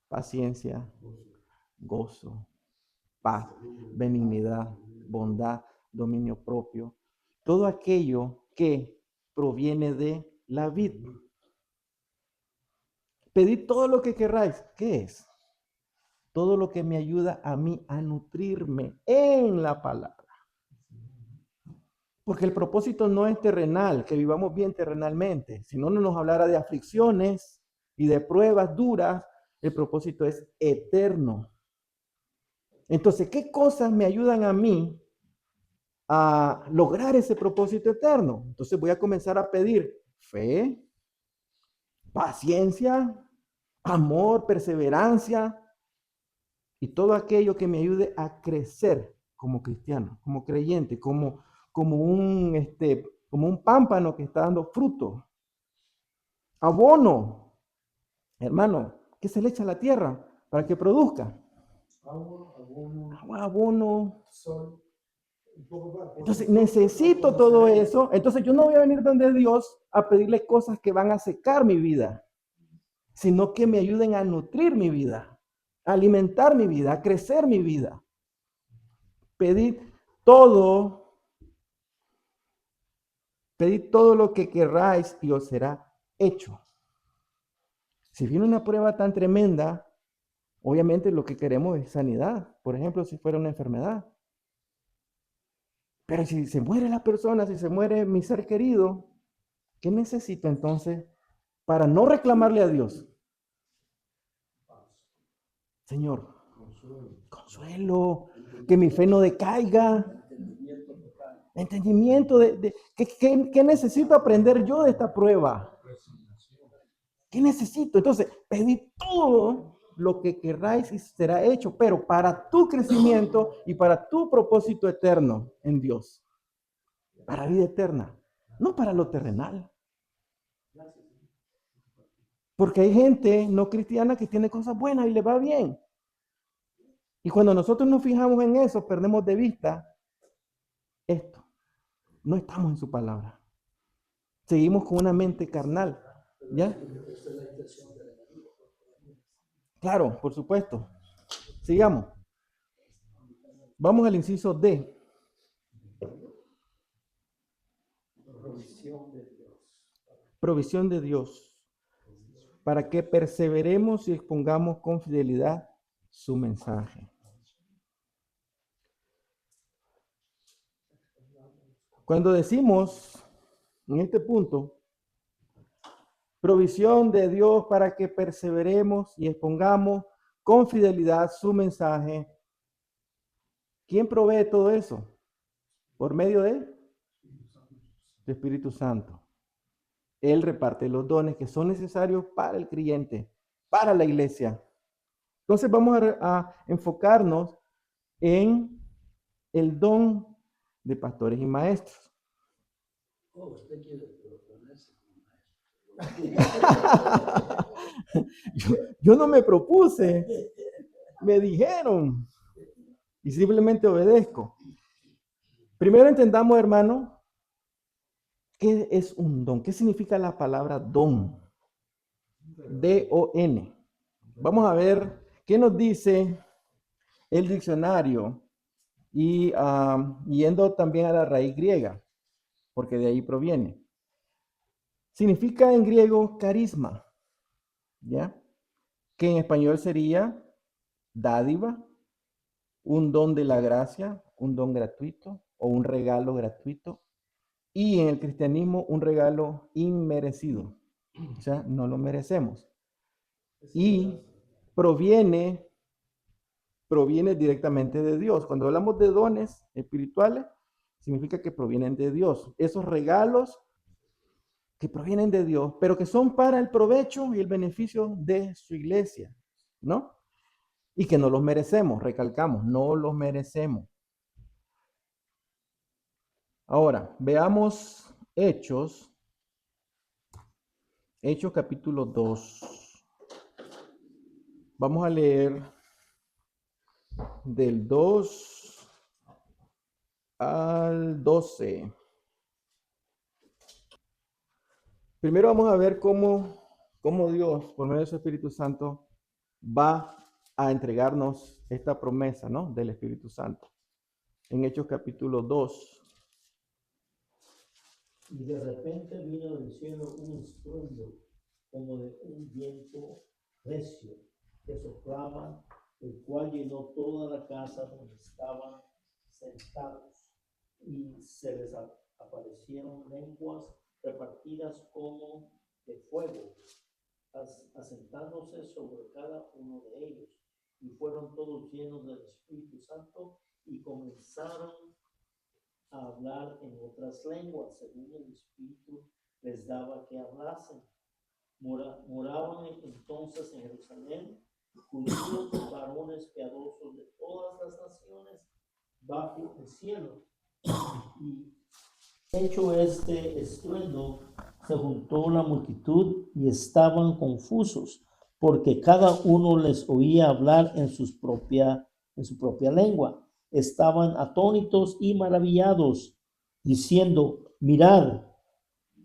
Speaker 1: paciencia, gozo, paz, benignidad, bondad, dominio propio, todo aquello que proviene de la vid. Pedid todo lo que querráis. ¿Qué es? Todo lo que me ayuda a mí a nutrirme en la palabra. Porque el propósito no es terrenal, que vivamos bien terrenalmente. Si no nos hablara de aflicciones y de pruebas duras, el propósito es eterno. Entonces, ¿qué cosas me ayudan a mí a lograr ese propósito eterno? Entonces voy a comenzar a pedir fe, paciencia, amor, perseverancia y todo aquello que me ayude a crecer como cristiano, como creyente, como un pámpano que está dando fruto. Abono, hermano, ¿qué se le echa a la tierra para que produzca? Abono.
Speaker 3: Sol.
Speaker 1: Entonces necesito todo eso. Entonces yo no voy a venir donde Dios a pedirle cosas que van a secar mi vida, sino que me ayuden a nutrir mi vida, a alimentar mi vida, a crecer mi vida. Pedid todo, pedid todo lo que querráis y os será hecho. Si viene una prueba tan tremenda, obviamente lo que queremos es sanidad. Por ejemplo, si fuera una enfermedad. Pero si se muere la persona, si se muere mi ser querido, ¿qué necesito entonces para no reclamarle a Dios? Señor, consuelo, que mi fe no decaiga, entendimiento de ¿qué necesito aprender yo de esta prueba? ¿Qué necesito? Entonces, pedid todo lo que querráis y será hecho, pero para tu crecimiento y para tu propósito eterno en Dios, para vida eterna, no para lo terrenal. Porque hay gente no cristiana que tiene cosas buenas y le va bien. Y cuando nosotros nos fijamos en eso, perdemos de vista esto. No estamos en su palabra. Seguimos con una mente carnal. ¿Ya? Claro, por supuesto. Sigamos. Vamos al inciso D. Provisión de Dios. Para que perseveremos y expongamos con fidelidad su mensaje. Cuando decimos en este punto, provisión de Dios para que perseveremos y expongamos con fidelidad su mensaje. ¿Quién provee todo eso? Por medio de su Espíritu Santo. Él reparte los dones que son necesarios para el creyente, para la iglesia. Entonces vamos a enfocarnos en el don de pastores y maestros.
Speaker 3: Oh, usted quiere proponerse como maestro.
Speaker 1: yo no me propuse, me dijeron y simplemente obedezco. Primero entendamos, hermano, ¿qué es un don? ¿Qué significa la palabra don? D-O-N. Vamos a ver qué nos dice el diccionario y yendo también a la raíz griega, porque de ahí proviene. Significa en griego carisma, ¿ya? Que en español sería dádiva, un don de la gracia, un don gratuito o un regalo gratuito. Y en el cristianismo un regalo inmerecido, o sea, no lo merecemos. Y proviene directamente de Dios. Cuando hablamos de dones espirituales, significa que provienen de Dios. Esos regalos que provienen de Dios, pero que son para el provecho y el beneficio de su iglesia, ¿no? Y que no los merecemos, recalcamos, no los merecemos. Ahora, veamos Hechos capítulo 2. Vamos a leer del 2 al 12. Primero vamos a ver cómo Dios, por medio de su Espíritu Santo, va a entregarnos esta promesa, ¿no? Del Espíritu Santo. En Hechos capítulo 2.
Speaker 2: Y de repente vino del cielo un estruendo como de un viento recio que soplaba, el cual llenó toda la casa donde estaban sentados. Y se les aparecieron lenguas repartidas como de fuego, asentándose sobre cada uno de ellos. Y fueron todos llenos del Espíritu Santo y comenzaron a hablar en otras lenguas, según el Espíritu les daba que hablasen. Moraban entonces en Jerusalén judíos, varones piadosos de todas las naciones bajo el cielo. Y hecho este estruendo, se juntó la multitud y estaban confusos, porque cada uno les oía hablar en su propia lengua. Estaban atónitos y maravillados, diciendo: mirad,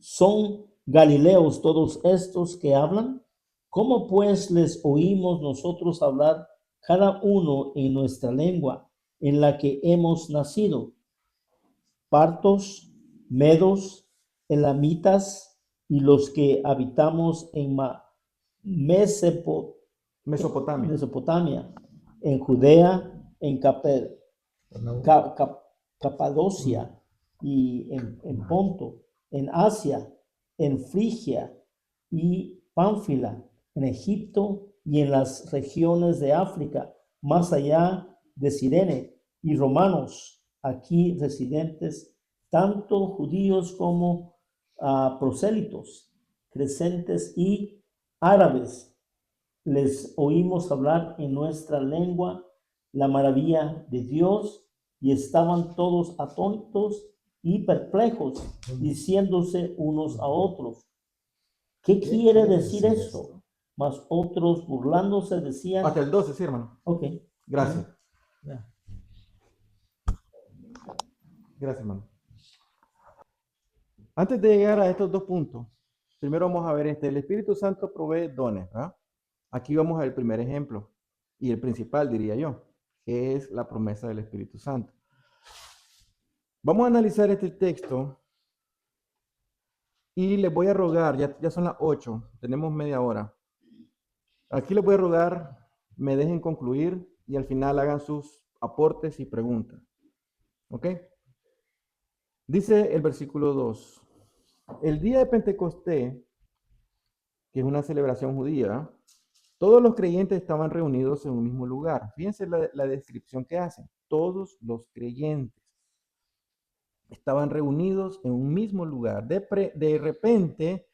Speaker 2: ¿son galileos todos estos que hablan? ¿Cómo pues les oímos nosotros hablar cada uno en nuestra lengua, en la que hemos nacido? Partos, medos, elamitas y los que habitamos en Mesopotamia, en Judea, en Capadocia y en Ponto, en Asia, en Frigia y Pánfila, en Egipto y en las regiones de África, más allá de Cirene, y romanos aquí residentes, tanto judíos como prosélitos, crecentes y árabes. Les oímos hablar en nuestra lengua la maravilla de Dios, y estaban todos atónitos y perplejos, diciéndose unos a otros: ¿qué quiere decir esto? Mas otros, burlándose, decían...
Speaker 1: Hasta el 12, sí, hermano.
Speaker 2: Ok.
Speaker 1: Gracias.
Speaker 2: Ya.
Speaker 1: Gracias, hermano. Antes de llegar a estos dos puntos, primero vamos a ver el Espíritu Santo provee dones, ¿verdad? Aquí vamos al primer ejemplo, y el principal, diría yo, que es la promesa del Espíritu Santo. Vamos a analizar este texto y les voy a rogar, ya son las 8, tenemos media hora. Aquí les voy a rogar, me dejen concluir y al final hagan sus aportes y preguntas. ¿Ok? Dice el versículo 2. El día de Pentecostés, que es una celebración judía, Todos los creyentes estaban reunidos en un mismo lugar. Fíjense la descripción que hacen. Todos los creyentes estaban reunidos en un mismo lugar. De repente,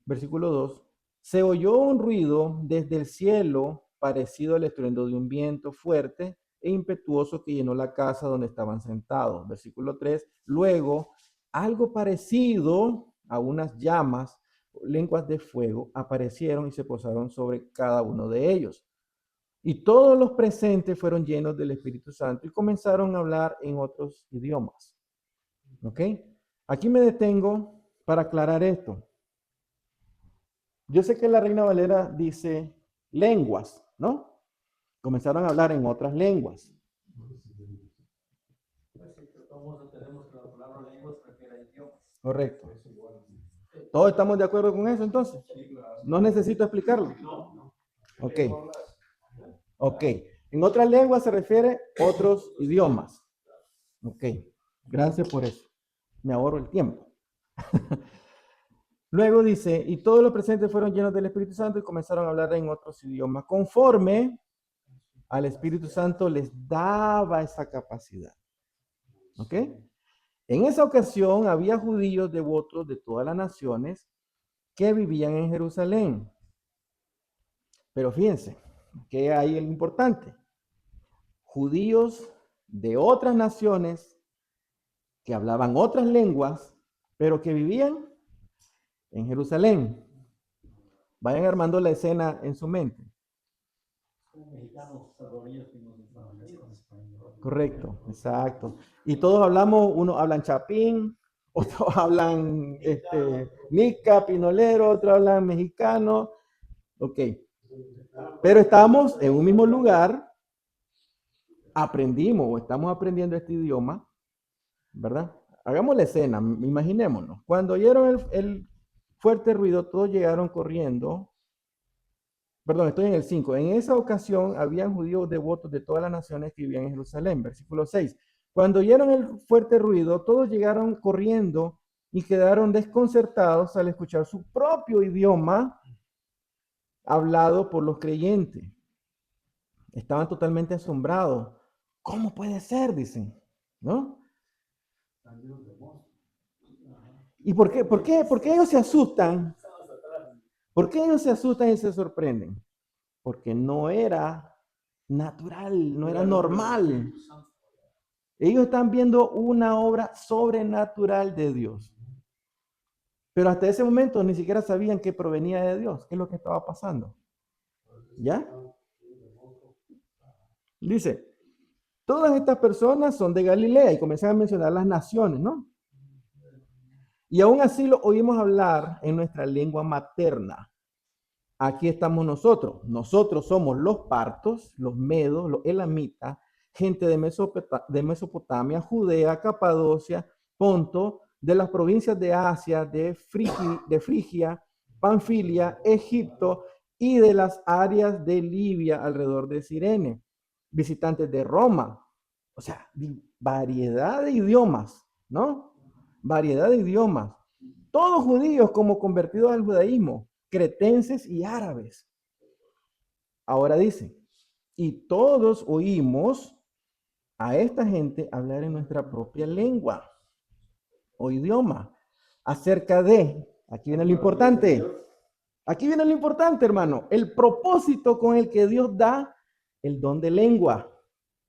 Speaker 1: versículo 2, se oyó un ruido desde el cielo parecido al estruendo de un viento fuerte e impetuoso que llenó la casa donde estaban sentados. Versículo 3, luego algo parecido a unas llamas, lenguas de fuego, aparecieron y se posaron sobre cada uno de ellos. Y todos los presentes fueron llenos del Espíritu Santo y comenzaron a hablar en otros idiomas. ¿Ok? Aquí me detengo para aclarar esto. Yo sé que la Reina Valera dice lenguas, ¿no? Comenzaron a hablar en otras lenguas. Correcto. ¿Todos estamos de acuerdo con eso entonces? No necesito explicarlo. Ok. Ok. En otras lenguas se refiere a otros idiomas. Ok. Gracias por eso. Me ahorro el tiempo. Luego dice, y todos los presentes fueron llenos del Espíritu Santo y comenzaron a hablar en otros idiomas, conforme al Espíritu Santo les daba esa capacidad. ¿Ok? En esa ocasión había judíos devotos de todas las naciones que vivían en Jerusalén. Pero fíjense, que hay el importante. Judíos de otras naciones que hablaban otras lenguas, pero que vivían en Jerusalén. Vayan armando la escena en su mente. Correcto, exacto. Y todos hablamos, unos hablan chapín, otros hablan nica, pinolero, otros hablan mexicano. Ok. Pero estamos en un mismo lugar, aprendimos o estamos aprendiendo este idioma, ¿verdad? Hagamos la escena, imaginémonos. Cuando oyeron el fuerte ruido, todos llegaron corriendo. Perdón, estoy en el 5. En esa ocasión habían judíos devotos de todas las naciones que vivían en Jerusalén. Versículo 6. Cuando oyeron el fuerte ruido, todos llegaron corriendo y quedaron desconcertados al escuchar su propio idioma hablado por los creyentes. Estaban totalmente asombrados. ¿Cómo puede ser? Dicen, ¿no? ¿Y por qué ellos se asustan? ¿Por qué ellos se asustan y se sorprenden? Porque no era natural, no era normal. Ellos están viendo una obra sobrenatural de Dios. Pero hasta ese momento ni siquiera sabían que provenía de Dios, qué es lo que estaba pasando. ¿Ya? Dice, todas estas personas son de Galilea y comienzan a mencionar las naciones, ¿no? Y aún así lo oímos hablar en nuestra lengua materna. Aquí estamos nosotros. Nosotros somos los partos, los medos, los elamitas, gente de Mesopotamia, Judea, Capadocia, Ponto, de las provincias de Asia, de Frigia, Panfilia, Egipto y de las áreas de Libia alrededor de Cirene, visitantes de Roma. O sea, variedad de idiomas, ¿no? Variedad de idiomas. Todos judíos como convertidos al judaísmo, cretenses y árabes. Ahora dice, y todos oímos a esta gente hablar en nuestra propia lengua o idioma acerca de, aquí viene lo importante, hermano, el propósito con el que Dios da el don de lengua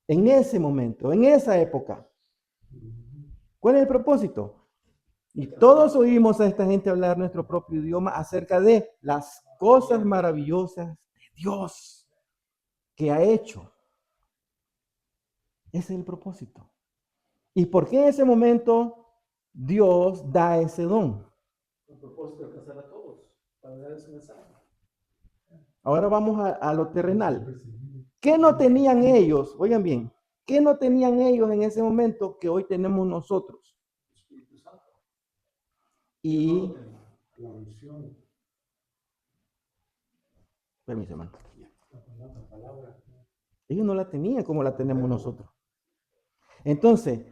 Speaker 1: en ese momento, en esa época. ¿Cuál es el propósito? Y todos oímos a esta gente hablar nuestro propio idioma acerca de las cosas maravillosas de Dios que ha hecho. Ese es el propósito. ¿Y por qué en ese momento Dios da ese don?
Speaker 2: El propósito de alcanzar a todos, para dar ese mensaje.
Speaker 1: Ahora vamos a lo terrenal. ¿Qué no tenían ellos? Oigan bien, ¿qué no tenían ellos en ese momento que hoy tenemos nosotros? Y
Speaker 3: La unción.
Speaker 1: permiso, hermano. Ellos no la tenían como la tenemos nosotros. Entonces,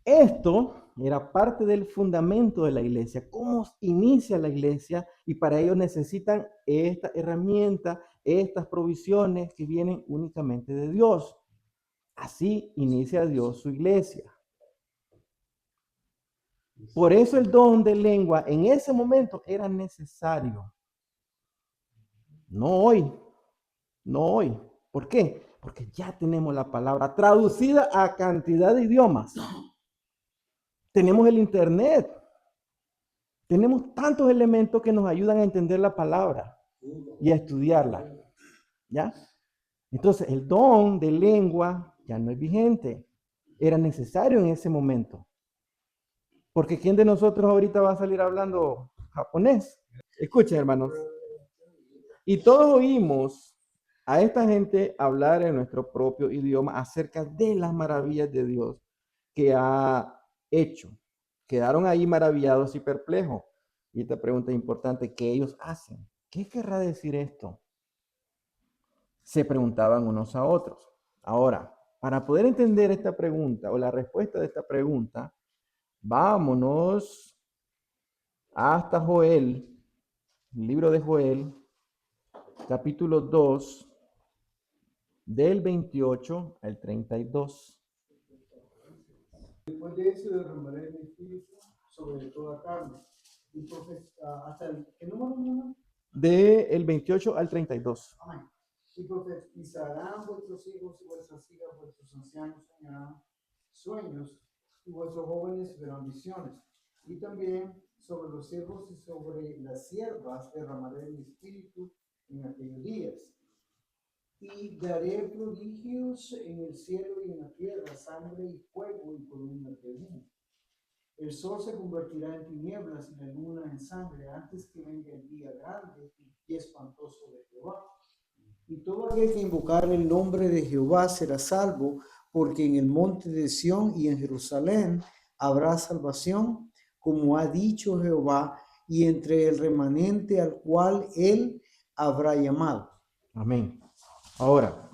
Speaker 1: esto, era parte del fundamento de la iglesia. ¿Cómo inicia la iglesia? Y para ello necesitan esta herramienta, estas provisiones que vienen únicamente de Dios. Así inicia Dios su iglesia. Por eso el don de lengua en ese momento era necesario. No hoy, no hoy. ¿Por qué? Porque ya tenemos la palabra traducida a cantidad de idiomas. Tenemos el internet. Tenemos tantos elementos que nos ayudan a entender la palabra y a estudiarla. ¿Ya? Entonces, el don de lengua ya no es vigente. Era necesario en ese momento. Porque ¿quién de nosotros ahorita va a salir hablando japonés? Escuchen, hermanos. Y todos oímos a esta gente hablar en nuestro propio idioma acerca de las maravillas de Dios que ha hecho. Quedaron ahí maravillados y perplejos. Y esta pregunta es importante, ¿qué ellos hacen? ¿Qué querrá decir esto? Se preguntaban unos a otros. Ahora, para poder entender esta pregunta o la respuesta de esta pregunta, vámonos hasta Joel, el libro de Joel, capítulo 2, del 28 al 32.
Speaker 4: Después de eso derramaré mi espíritu sobre toda carne. Y hasta el número uno.
Speaker 1: Del 28 al 32.
Speaker 4: Amén. Y profetizarán vuestros hijos y vuestras hijas, vuestros ancianos soñarán sueños, y vuestros jóvenes verán visiones. Y también sobre los siervos y sobre las siervas derramaré mi espíritu en aquellos días. Y daré prodigios en el cielo y en la tierra, sangre y fuego y columnas de humo. El sol se convertirá en tinieblas y la luna en sangre antes que venga el día grande y espantoso de Jehová. Y todo aquel que invocar el nombre de Jehová será salvo, porque en el monte de Sión y en Jerusalén habrá salvación, como ha dicho Jehová, y entre el remanente al cual él habrá llamado.
Speaker 1: Amén. Ahora,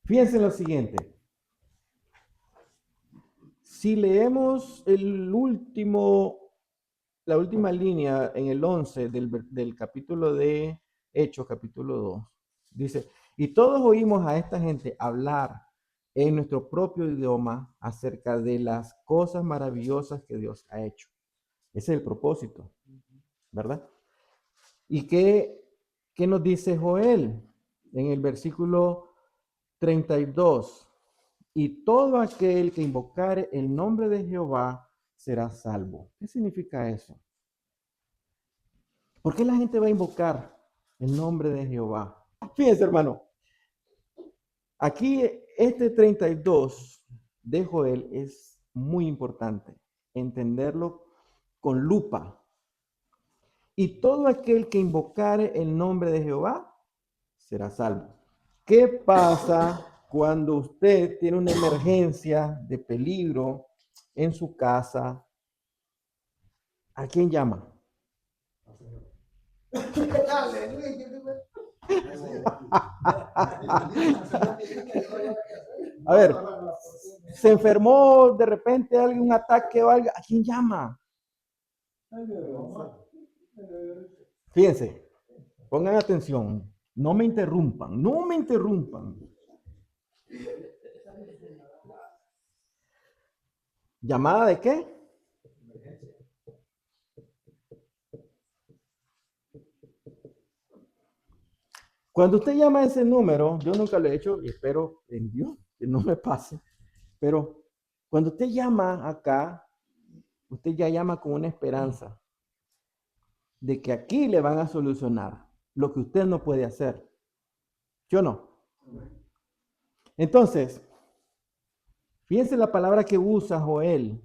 Speaker 1: fíjense lo siguiente. Si leemos la última línea en el 11 del capítulo de Hechos, capítulo 2, dice, y todos oímos a esta gente hablar en nuestro propio idioma acerca de las cosas maravillosas que Dios ha hecho. Ese es el propósito, ¿verdad? ¿Y qué nos dice Joel en el versículo 32? Y todo aquel que invocare el nombre de Jehová será salvo. ¿Qué significa eso? ¿Por qué la gente va a invocar el nombre de Jehová? Fíjense, hermano. Aquí este 32 de Joel es muy importante entenderlo con lupa. Y todo aquel que invocare el nombre de Jehová será salvo. ¿Qué pasa cuando usted tiene una emergencia de peligro en su casa? ¿A quién llama? A ver, se enfermó de repente alguien, un ataque o algo, ¿a quién llama? Fíjense, pongan atención, no me interrumpan, no me interrumpan. ¿Llamada de qué? Cuando usted llama a ese número, yo nunca lo he hecho y espero en Dios que no me pase, pero cuando usted llama acá, usted ya llama con una esperanza de que aquí le van a solucionar lo que usted no puede hacer. ¿Yo no? Entonces, fíjense la palabra que usa Joel.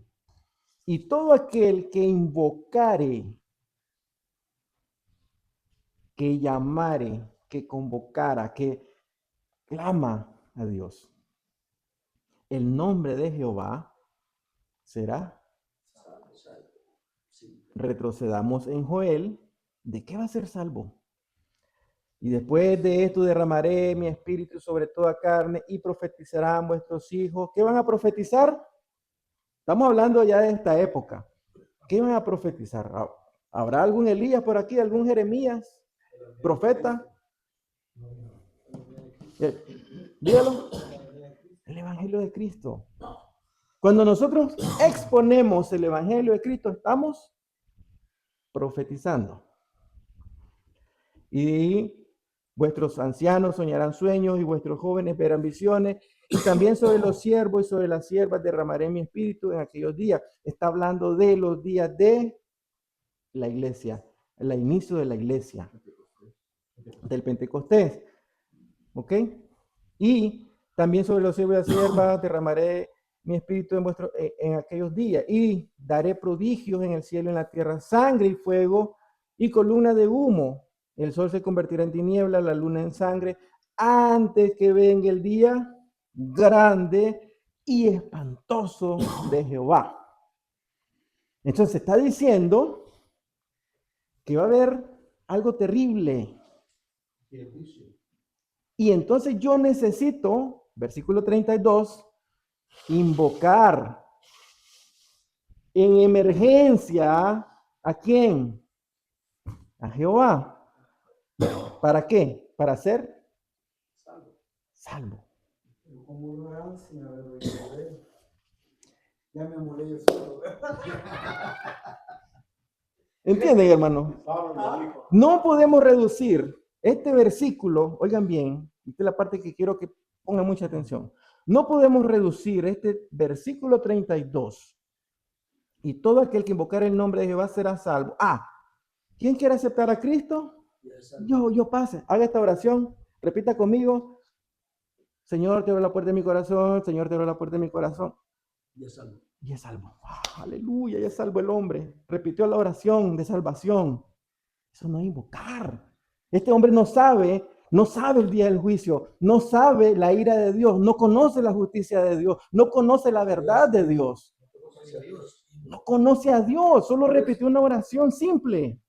Speaker 1: Y todo aquel que invocare, que llamare, que convocara, que clama a Dios, el nombre de Jehová será. Retrocedamos en Joel. ¿De qué va a ser salvo? Y después de esto derramaré mi espíritu sobre toda carne y profetizarán vuestros hijos. ¿Qué van a profetizar? Estamos hablando ya de esta época. ¿Qué van a profetizar? ¿Habrá algún Elías por aquí, algún Jeremías, profeta? Dígalo. El Evangelio de Cristo. Cuando nosotros exponemos el Evangelio de Cristo, estamos profetizando. Y vuestros ancianos soñarán sueños y vuestros jóvenes verán visiones. Y también sobre los siervos y sobre las siervas derramaré mi espíritu en aquellos días. Está hablando de los días de la iglesia, el inicio de la iglesia, del Pentecostés. ¿Ok? Y también sobre los siervos y las siervas derramaré mi espíritu en aquellos días. Y daré prodigios en el cielo y en la tierra, sangre y fuego y columna de humo. El sol se convertirá en tiniebla, la luna en sangre, antes que venga el día grande y espantoso de Jehová. Entonces está diciendo que va a haber algo terrible. Y entonces yo necesito, versículo 32, invocar en emergencia, ¿a quién? A Jehová. ¿Para qué? Para ser salvo.
Speaker 4: ¿Cómo lo harán sin haber oído de él? Ya me molé yo solo.
Speaker 1: ¿Entienden, hermano? No podemos reducir este versículo, oigan bien, esta es la parte que quiero que pongan mucha atención. No podemos reducir este versículo 32 y todo aquel que invocara el nombre de Jehová será salvo. ¿Quién quiere aceptar a Cristo? Yo pase, haga esta oración, repita conmigo. Señor, te abro la puerta de mi corazón, Señor, te abro la puerta de mi corazón.
Speaker 2: Y es salvo.
Speaker 1: Y es salvo. Aleluya, ya es salvo el hombre. Repitió la oración de salvación. Eso no es invocar. Este hombre no sabe el día del juicio, no sabe la ira de Dios, no conoce la justicia de Dios, no conoce la verdad de Dios. No conoce a Dios, solo repitió una oración simple.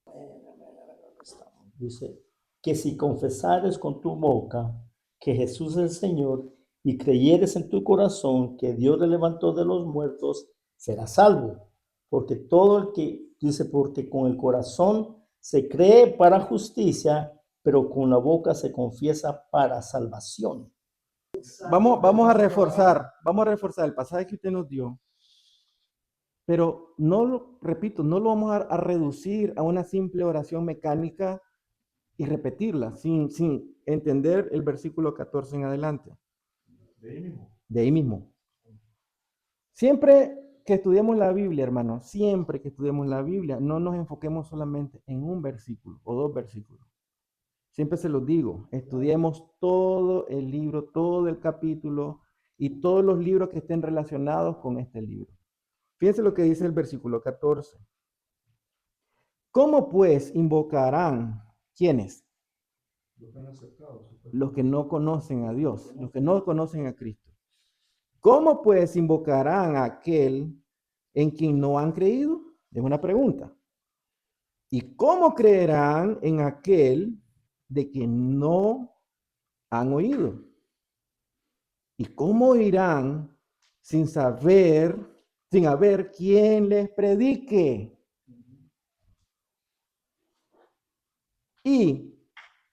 Speaker 2: Dice que si confesares con tu boca que Jesús es el Señor y creyeres en tu corazón que Dios le levantó de los muertos, serás salvo. Porque todo el que dice, porque con el corazón se cree para justicia, pero con la boca se confiesa para salvación.
Speaker 1: Vamos a reforzar el pasaje que usted nos dio. Pero repito, no lo vamos a reducir a una simple oración mecánica y repetirla sin entender el versículo 14 en adelante. De ahí mismo. Siempre que estudiemos la Biblia, hermano, siempre que estudiemos la Biblia, no nos enfoquemos solamente en un versículo o dos versículos. Siempre se los digo, estudiemos todo el libro, todo el capítulo y todos los libros que estén relacionados con este libro. Fíjense lo que dice el versículo 14. ¿Cómo pues invocarán? ¿Quiénes? Los que no conocen a Dios, los que no conocen a Cristo. ¿Cómo pues invocarán a aquel en quien no han creído? Es una pregunta. ¿Y cómo creerán en aquel de quien no han oído? ¿Y cómo irán sin haber quien les predique? ¿Y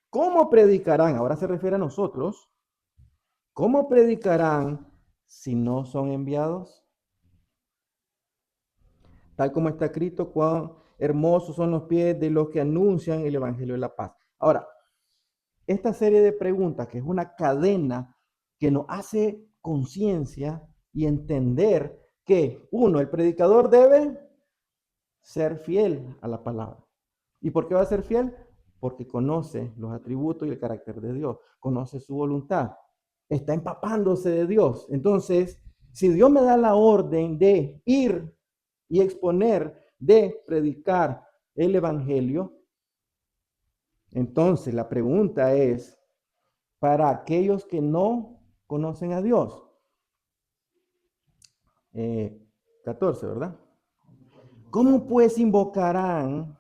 Speaker 1: cómo predicarán? Ahora se refiere a nosotros. ¿Cómo predicarán si no son enviados? Tal como está escrito, cuán hermosos son los pies de los que anuncian el evangelio de la paz. Ahora, esta serie de preguntas, que es una cadena que nos hace conciencia y entender que, uno, el predicador debe ser fiel a la palabra. ¿Y por qué va a ser fiel? Porque conoce los atributos y el carácter de Dios, conoce su voluntad, está empapándose de Dios. Entonces, si Dios me da la orden de ir y exponer, de predicar el evangelio, entonces la pregunta es, para aquellos que no conocen a Dios, 14, ¿verdad? ¿Cómo pues invocarán,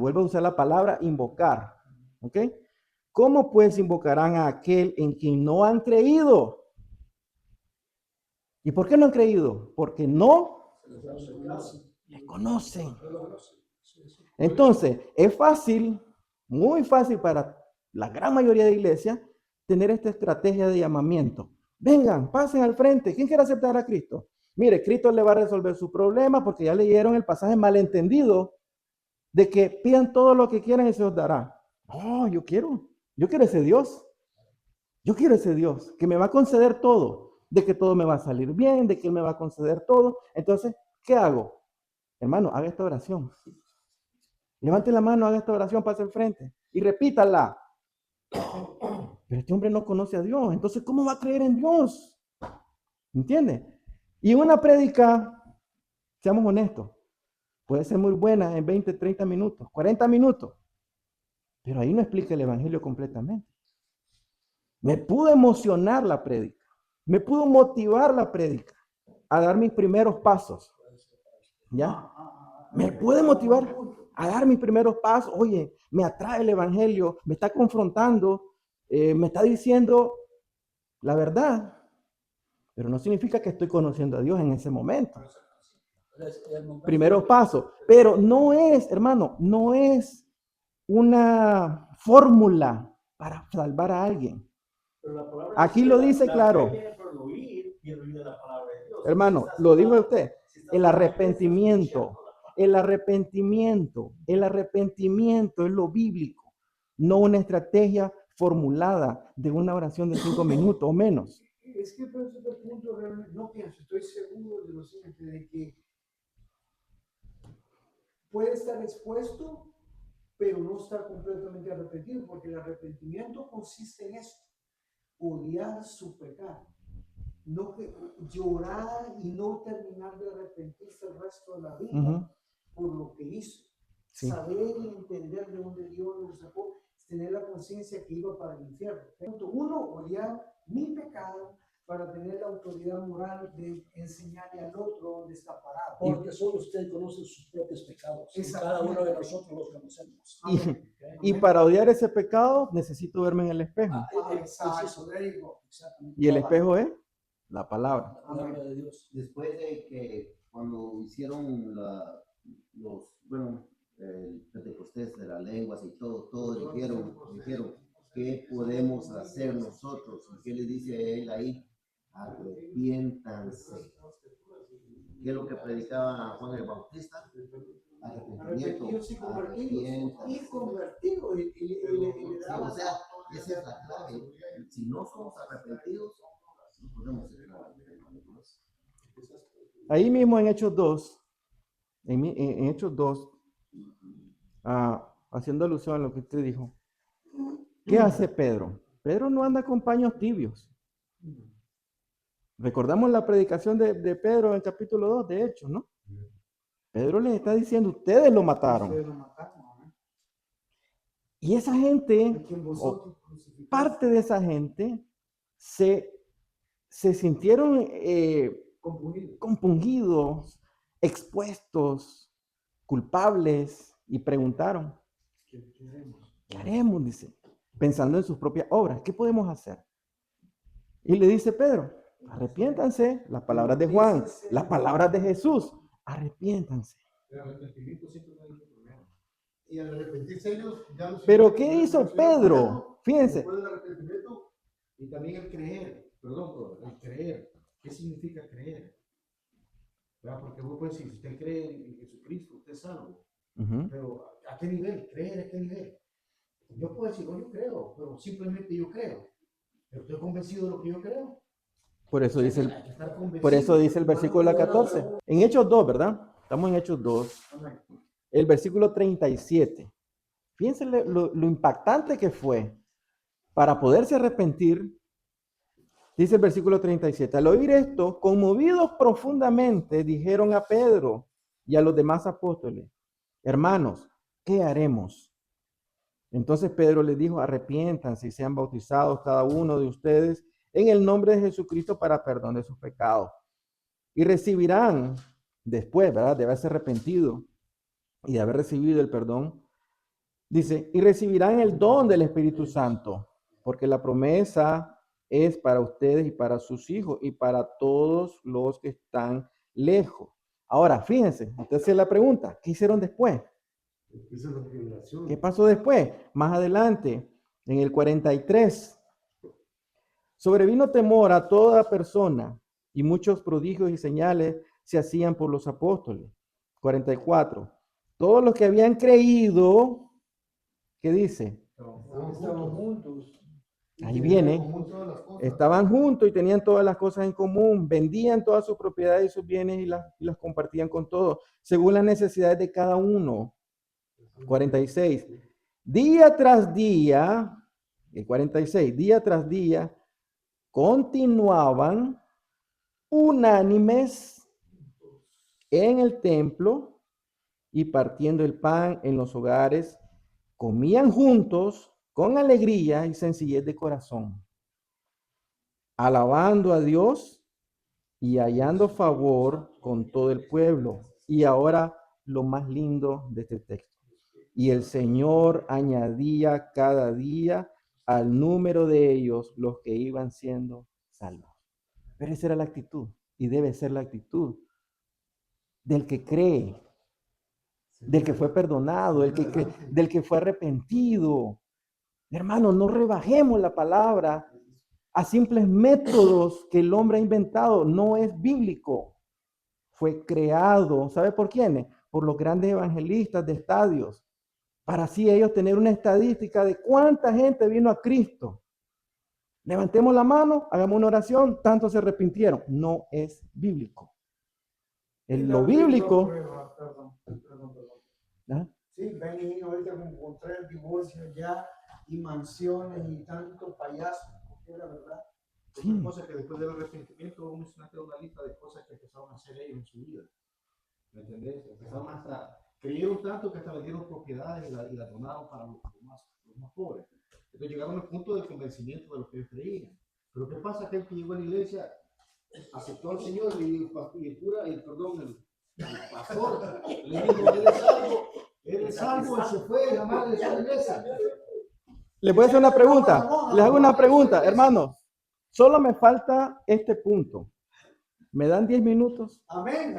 Speaker 1: vuelvo a usar la palabra invocar, ¿ok? ¿Cómo pues invocarán a aquel en quien no han creído? ¿Y por qué no han creído? Porque no le conocen. Entonces, es fácil, muy fácil para la gran mayoría de iglesias tener esta estrategia de llamamiento. Vengan, pasen al frente. ¿Quién quiere aceptar a Cristo? Mire, Cristo le va a resolver su problema porque ya leyeron el pasaje malentendido de que pidan todo lo que quieran y se os dará. No, yo quiero ese Dios. Yo quiero ese Dios que me va a conceder todo, de que todo me va a salir bien, de que Él me va a conceder todo. Entonces, ¿qué hago? Hermano, haga esta oración. Levante la mano, haga esta oración, pase al frente y repítala. Pero este hombre no conoce a Dios, entonces ¿cómo va a creer en Dios? ¿Entiende? Y una prédica, seamos honestos, puede ser muy buena en 20, 30 minutos, 40 minutos, pero ahí no explica el evangelio completamente. Me pudo emocionar la prédica, me pudo motivar la prédica a dar mis primeros pasos, ¿ya? Me puede motivar a dar mis primeros pasos. Oye, me atrae el evangelio, me está confrontando, me está diciendo la verdad, pero no significa que estoy conociendo a Dios en ese momento. Primeros pasos, pero no es, hermano, no es una fórmula para salvar a alguien. Aquí lo dice claro. Hermano, lo dijo usted, el arrepentimiento. El arrepentimiento es lo bíblico, no una estrategia formulada de una oración de 5 minutos o menos.
Speaker 4: Es que por ese punto realmente no pienso, estoy seguro de lo siguiente, de que puede estar expuesto, pero no está completamente arrepentido, porque el arrepentimiento consiste en eso, odiar su pecado, no que llorar y no terminar de arrepentirse el resto de la vida por lo que hizo. Sí. Saber y entender de dónde Dios lo sacó, tener la conciencia que iba para el infierno. Punto uno, odiar mi pecado para tener la autoridad moral de enseñarle al otro dónde está parado.
Speaker 2: Porque solo usted conoce sus propios pecados. Y cada uno de nosotros los conocemos.
Speaker 1: Y para odiar ese pecado, necesito verme en el espejo. Y el espejo es la palabra.
Speaker 2: La palabra de Dios.
Speaker 5: Después de que cuando hicieron el Pentecostés de las lenguas y todo dijeron, ¿qué podemos hacer nosotros? ¿Y qué le dice él ahí? Arrepiéntanse. ¿Qué es lo que predicaba Juan el Bautista? Arrepentimiento.
Speaker 4: Y convertido.
Speaker 5: O sea, esa es la clave. Si no somos arrepentidos, no podemos ser arrepentidos.
Speaker 1: Ahí mismo en Hechos 2, en Hechos 2, haciendo alusión a lo que usted dijo, ¿qué hace Pedro? Pedro no anda con paños tibios. Recordamos la predicación de Pedro en capítulo 2 de Hechos, ¿no? Pedro les está diciendo, ustedes lo mataron. Y esa gente, o parte de esa gente, se sintieron compungidos, expuestos, culpables, y preguntaron, ¿qué haremos? Dice, pensando en sus propias obras, ¿qué podemos hacer? Y le dice Pedro, arrepiéntanse, las palabras de Juan, las palabras de Jesús, arrepiéntanse.
Speaker 3: Y al arrepentirse ellos, ya no.
Speaker 1: Pero ¿qué hizo Pedro? Fíjense.
Speaker 6: Y también el creer, el creer. ¿Qué significa creer? ¿Verdad? Porque vos puedes decir, usted cree en Jesucristo, usted es salvo. Pero ¿a qué nivel? ¿Creer a qué nivel? Yo puedo decir, yo creo, pero simplemente yo creo. Pero estoy convencido de lo que yo creo.
Speaker 1: Por eso dice el versículo 14. En Hechos 2, ¿verdad? Estamos en Hechos 2. El versículo 37. Fíjense lo impactante que fue para poderse arrepentir. Dice el versículo 37. Al oír esto, conmovidos profundamente, dijeron a Pedro y a los demás apóstoles, hermanos, ¿qué haremos? Entonces Pedro les dijo, arrepiéntanse y sean bautizados cada uno de ustedes en el nombre de Jesucristo para perdón de sus pecados. Y recibirán, después, ¿verdad?, de haberse arrepentido y de haber recibido el perdón, dice, y recibirán el don del Espíritu Santo, porque la promesa es para ustedes y para sus hijos y para todos los que están lejos. Ahora, fíjense, entonces la pregunta, ¿qué hicieron después?
Speaker 3: Esa es la generación.
Speaker 1: ¿Qué pasó después? Más adelante, en el 43, sobrevino temor a toda persona y muchos prodigios y señales se hacían por los apóstoles. 44. Todos los que habían creído, ¿qué dice?
Speaker 4: Estaban juntos.
Speaker 1: Ahí viene.
Speaker 3: Como todas las cosas.
Speaker 1: Estaban juntos y tenían todas las cosas en común, vendían todas sus propiedades y sus bienes y las compartían con todos, según las necesidades de cada uno. 46. Día tras día, el 46, día tras día, continuaban unánimes en el templo y partiendo el pan en los hogares, comían juntos con alegría y sencillez de corazón, alabando a Dios y hallando favor con todo el pueblo. Y ahora lo más lindo de este texto. Y el Señor añadía cada día al número de ellos los que iban siendo salvos. Pero esa era la actitud y debe ser la actitud del que cree, del que fue perdonado, del que fue arrepentido. Hermano, no rebajemos la palabra a simples métodos que el hombre ha inventado. No es bíblico. Fue creado, ¿sabe por quiénes? Por los grandes evangelistas de estadios, para así ellos tener una estadística de cuánta gente vino a Cristo. Levantemos la mano, hagamos una oración, tantos se arrepintieron. No es bíblico. En lo bíblico.
Speaker 4: Perdón.
Speaker 1: ¿Ah?
Speaker 4: Sí, ven y ahorita con 3 divorcios ya y mansiones y tanto payaso, porque la verdad.
Speaker 1: Sí.
Speaker 6: Una cosa que después del arrepentimiento vamos a hacer una lista de cosas que empezaron a hacer ellos en su vida. ¿Me entendés? Empezaron hasta, creyeron tanto que hasta vendieron propiedades y la donaron para los más pobres. Entonces llegaron al punto del convencimiento de lo que ellos creían. Pero ¿qué pasa? Aquel que llegó a la iglesia aceptó al Señor y el cura, el pastor, le dijo, eres salvo y se fue y jamás regresó a la iglesia.
Speaker 1: Les voy a hacer una pregunta. Les hago una pregunta, hermanos. Solo me falta este punto. ¿Me dan 10 minutos?
Speaker 4: Amén.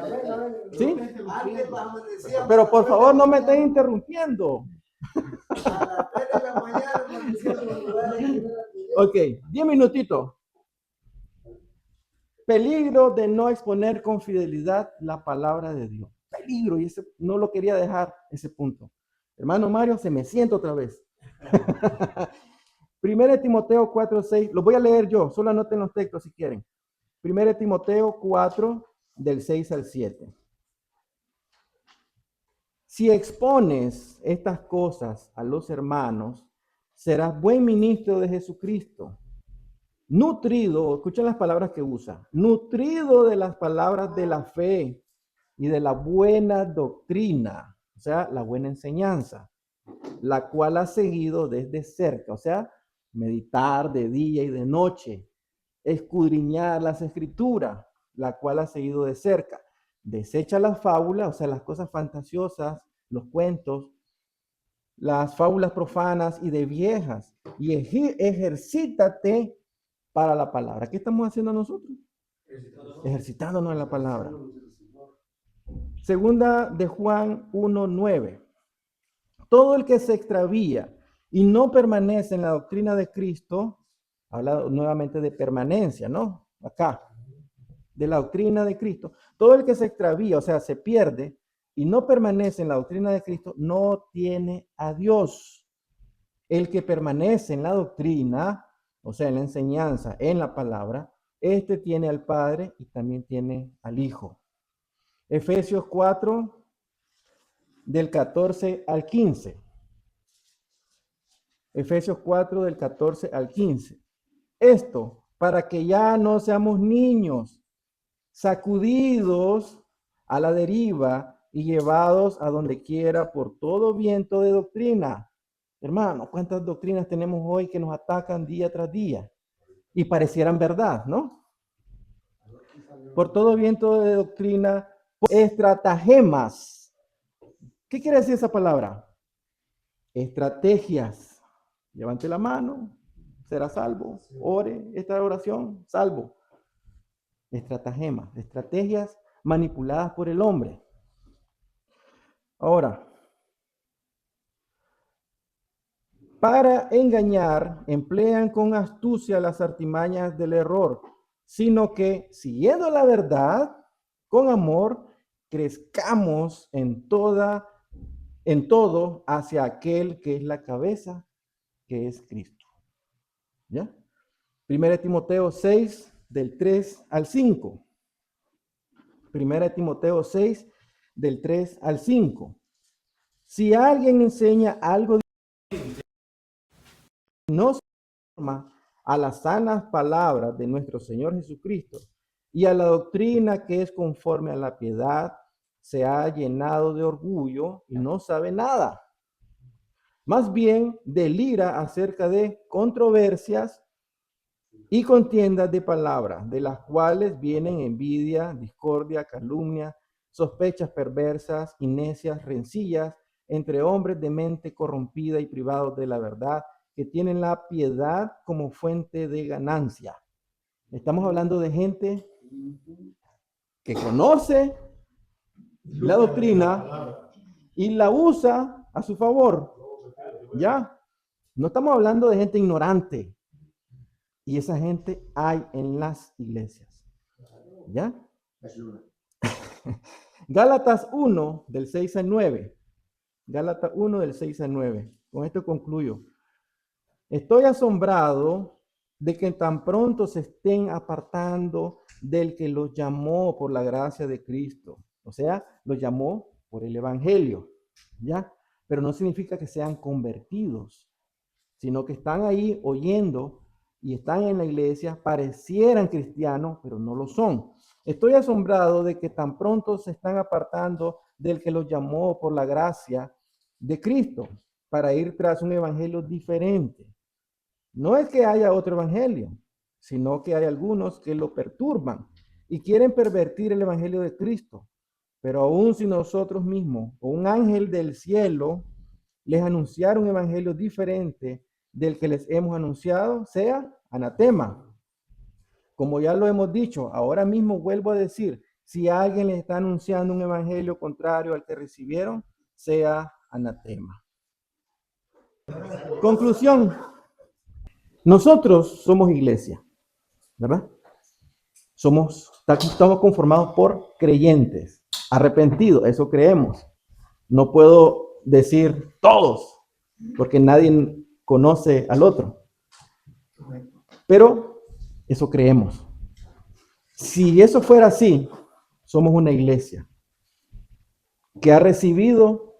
Speaker 1: ¿Sí?
Speaker 4: Antes amanecía.
Speaker 1: Pero por favor no me estén interrumpiendo.
Speaker 4: A las 3 de la mañana amanecía en los lugares.
Speaker 1: Ok, 10 minutitos. Peligro de no exponer con fidelidad la palabra de Dios. Peligro, y ese no lo quería dejar, ese punto. Hermano Mario, se me siente otra vez. 1 Timoteo 4:6, lo voy a leer yo, solo anoten los textos si quieren. 1 Timoteo 4, del 6 al 7. Si expones estas cosas a los hermanos, serás buen ministro de Jesucristo, nutrido, escuchen las palabras que usa, nutrido de las palabras de la fe y de la buena doctrina, o sea, la buena enseñanza, la cual has seguido desde cerca, o sea, meditar de día y de noche, escudriñar las escrituras, la cual has seguido de cerca. Desecha las fábulas, o sea, las cosas fantasiosas, los cuentos, las fábulas profanas y de viejas, y ejercítate para la palabra. ¿Qué estamos haciendo nosotros? Ejercitándonos en la palabra. Segunda de Juan 1:9. Todo el que se extravía y no permanece en la doctrina de Cristo, habla nuevamente de permanencia, ¿no? Acá, de la doctrina de Cristo. Todo el que se extravía, o sea, se pierde y no permanece en la doctrina de Cristo, no tiene a Dios. El que permanece en la doctrina, o sea, en la enseñanza, en la palabra, este tiene al Padre y también tiene al Hijo. Efesios 4, del 14 al 15. Efesios 4, del 14 al 15. Esto, para que ya no seamos niños, sacudidos a la deriva y llevados a donde quiera por todo viento de doctrina. Hermano, ¿cuántas doctrinas tenemos hoy que nos atacan día tras día? Y parecieran verdad, ¿no? Por todo viento de doctrina, estratagemas. ¿Qué quiere decir esa palabra? Estrategias. Levante la mano. será salvo. Ore esta oración, salvo. Estratagemas, estrategias manipuladas por el hombre. Ahora, para engañar, emplean con astucia las artimañas del error, sino que, siguiendo la verdad, con amor, crezcamos en todo hacia aquel que es la cabeza, que es Cristo. ¿Ya? 1 Timoteo 6, del 3 al 5. 1 Timoteo 6, del 3 al 5. Si alguien enseña algo no se conforma a las sanas palabras de nuestro Señor Jesucristo y a la doctrina que es conforme a la piedad, se ha llenado de orgullo y no sabe nada. Más bien delira acerca de controversias y contiendas de palabras, de las cuales vienen envidia, discordia, calumnia, sospechas perversas y necias rencillas entre hombres de mente corrompida y privados de la verdad, que tienen la piedad como fuente de ganancia. Estamos hablando de gente que conoce la doctrina y la usa a su favor. ¿Ya? No estamos hablando de gente ignorante. Y esa gente hay en las iglesias. ¿Ya? Gálatas 1, del 6 al 9. Gálatas 1, del 6 al 9. Con esto concluyo. Estoy asombrado de que tan pronto se estén apartando del que los llamó por la gracia de Cristo. O sea, los llamó por el evangelio. ¿Ya? Pero no significa que sean convertidos, sino que están ahí oyendo y están en la iglesia, parecieran cristianos, pero no lo son. Estoy asombrado de que tan pronto se están apartando del que los llamó por la gracia de Cristo para ir tras un evangelio diferente. No es que haya otro evangelio, sino que hay algunos que lo perturban y quieren pervertir el evangelio de Cristo. Pero aún si nosotros mismos o un ángel del cielo les anunciara un evangelio diferente del que les hemos anunciado, sea anatema. Como ya lo hemos dicho, ahora mismo vuelvo a decir, si alguien les está anunciando un evangelio contrario al que recibieron, sea anatema. Conclusión. Nosotros somos iglesia, ¿verdad? Estamos conformados por creyentes, arrepentidos, eso creemos. No puedo decir todos, porque nadie conoce al otro. Pero eso creemos. Si eso fuera así, somos una iglesia que ha recibido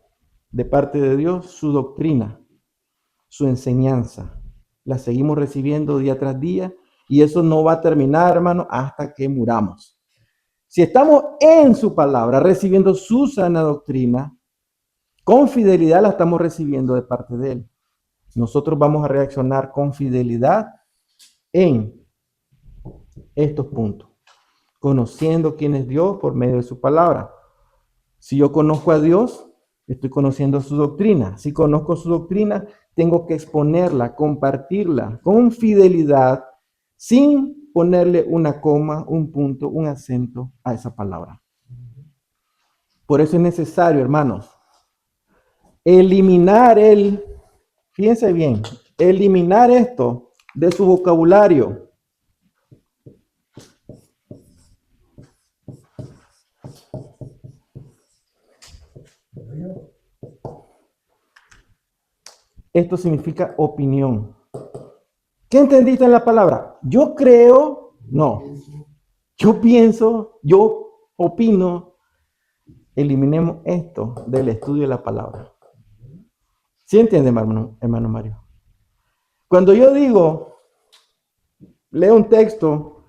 Speaker 1: de parte de Dios su doctrina, su enseñanza. La seguimos recibiendo día tras día y eso no va a terminar, hermano, hasta que muramos. Si estamos en su palabra, recibiendo su sana doctrina, con fidelidad la estamos recibiendo de parte de Él. Nosotros vamos a reaccionar con fidelidad en estos puntos, conociendo quién es Dios por medio de su palabra. Si yo conozco a Dios, estoy conociendo su doctrina. Si conozco su doctrina, tengo que exponerla, compartirla con fidelidad, sin ponerle una coma, un punto, un acento a esa palabra. Por eso es necesario, hermanos, fíjense bien, eliminar esto de su vocabulario. Esto significa opinión. ¿Qué entendiste en la palabra? Yo creo, no. Yo pienso, yo opino. Eliminemos esto del estudio de la palabra. ¿Sí entiende, hermano Mario? Cuando yo digo, leo un texto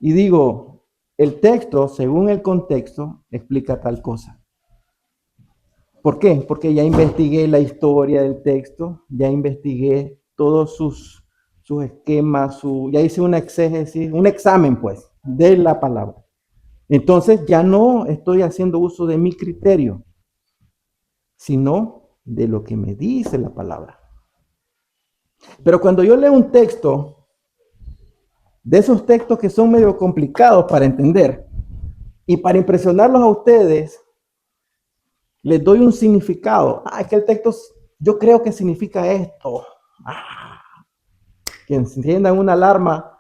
Speaker 1: y digo, el texto, según el contexto, explica tal cosa. ¿Por qué? Porque ya investigué la historia del texto, ya investigué todos sus esquemas, ya hice una exégesis, un examen, pues, de la palabra. Entonces ya no estoy haciendo uso de mi criterio, sino de lo que me dice la palabra. Pero cuando yo leo un texto, de esos textos que son medio complicados para entender, y para impresionarlos a ustedes, les doy un significado. Es que el texto, yo creo que significa esto. Que enciendan una alarma,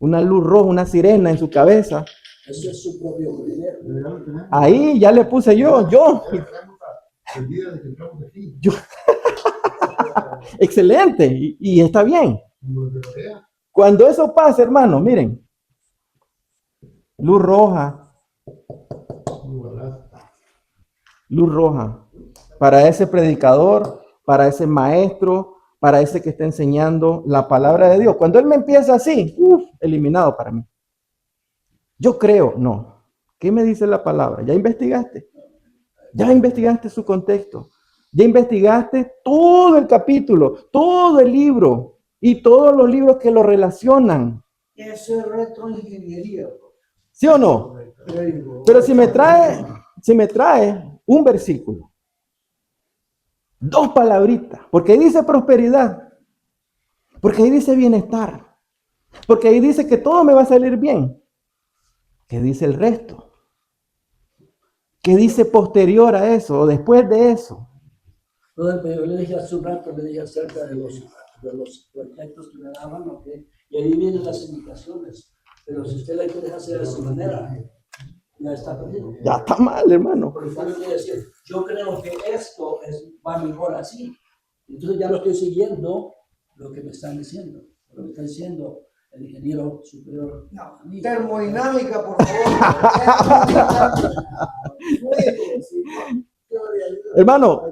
Speaker 1: una luz roja, una sirena en su cabeza.
Speaker 2: Ese es su propio dinero.
Speaker 1: Ahí ya le puse yo. Excelente, y está bien. Cuando eso pasa, hermano, miren, luz roja, para ese predicador, para ese maestro, para ese que está enseñando la palabra de Dios. Cuando él me empieza así, eliminado para mí. Yo creo, no. ¿Qué me dice la palabra? ¿Ya investigaste? ¿Ya investigaste su contexto? ¿Ya investigaste todo el capítulo, todo el libro y todos los libros que lo relacionan?
Speaker 4: Eso es retroingeniería.
Speaker 1: ¿Sí o no? Pero si me trae un versículo, 2 palabritas, porque ahí dice prosperidad, porque ahí dice bienestar, porque ahí dice que todo me va a salir bien. ¿Qué dice el resto? ¿Qué dice posterior a eso o después de eso?
Speaker 2: Yo le dije hace un rato, le dije acerca de los proyectos que me daban, ¿ok? Y ahí vienen las indicaciones. Pero si usted la quiere hacer de esa manera, ya está perdido.
Speaker 1: Ya está mal, hermano.
Speaker 2: Porque yo quiero decir, yo creo que esto va mejor así. Entonces ya no estoy siguiendo lo que me están diciendo. Lo que me está diciendo el ingeniero superior.
Speaker 4: No, termodinámica, por favor.
Speaker 1: Hermano,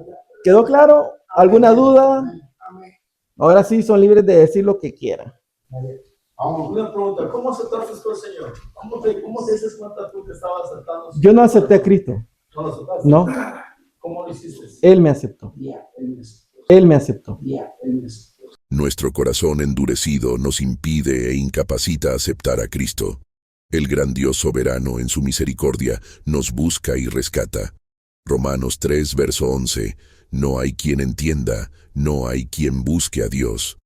Speaker 1: ¿quedó claro? ¿Alguna duda? Ahora sí son libres de decir lo que quieran.
Speaker 2: Una pregunta, ¿cómo aceptaste tú al Señor? ¿Cómo te dices cuenta tú que estabas aceptando?
Speaker 1: Yo no acepté a Cristo.
Speaker 2: ¿No lo aceptaste?
Speaker 1: No,
Speaker 2: ¿Cómo lo hiciste?
Speaker 1: Él me aceptó. Él me aceptó.
Speaker 7: Nuestro corazón endurecido nos impide e incapacita aceptar a Cristo. El gran Dios soberano en su misericordia nos busca y rescata. Romanos 3, verso 11. No hay quien entienda, no hay quien busque a Dios.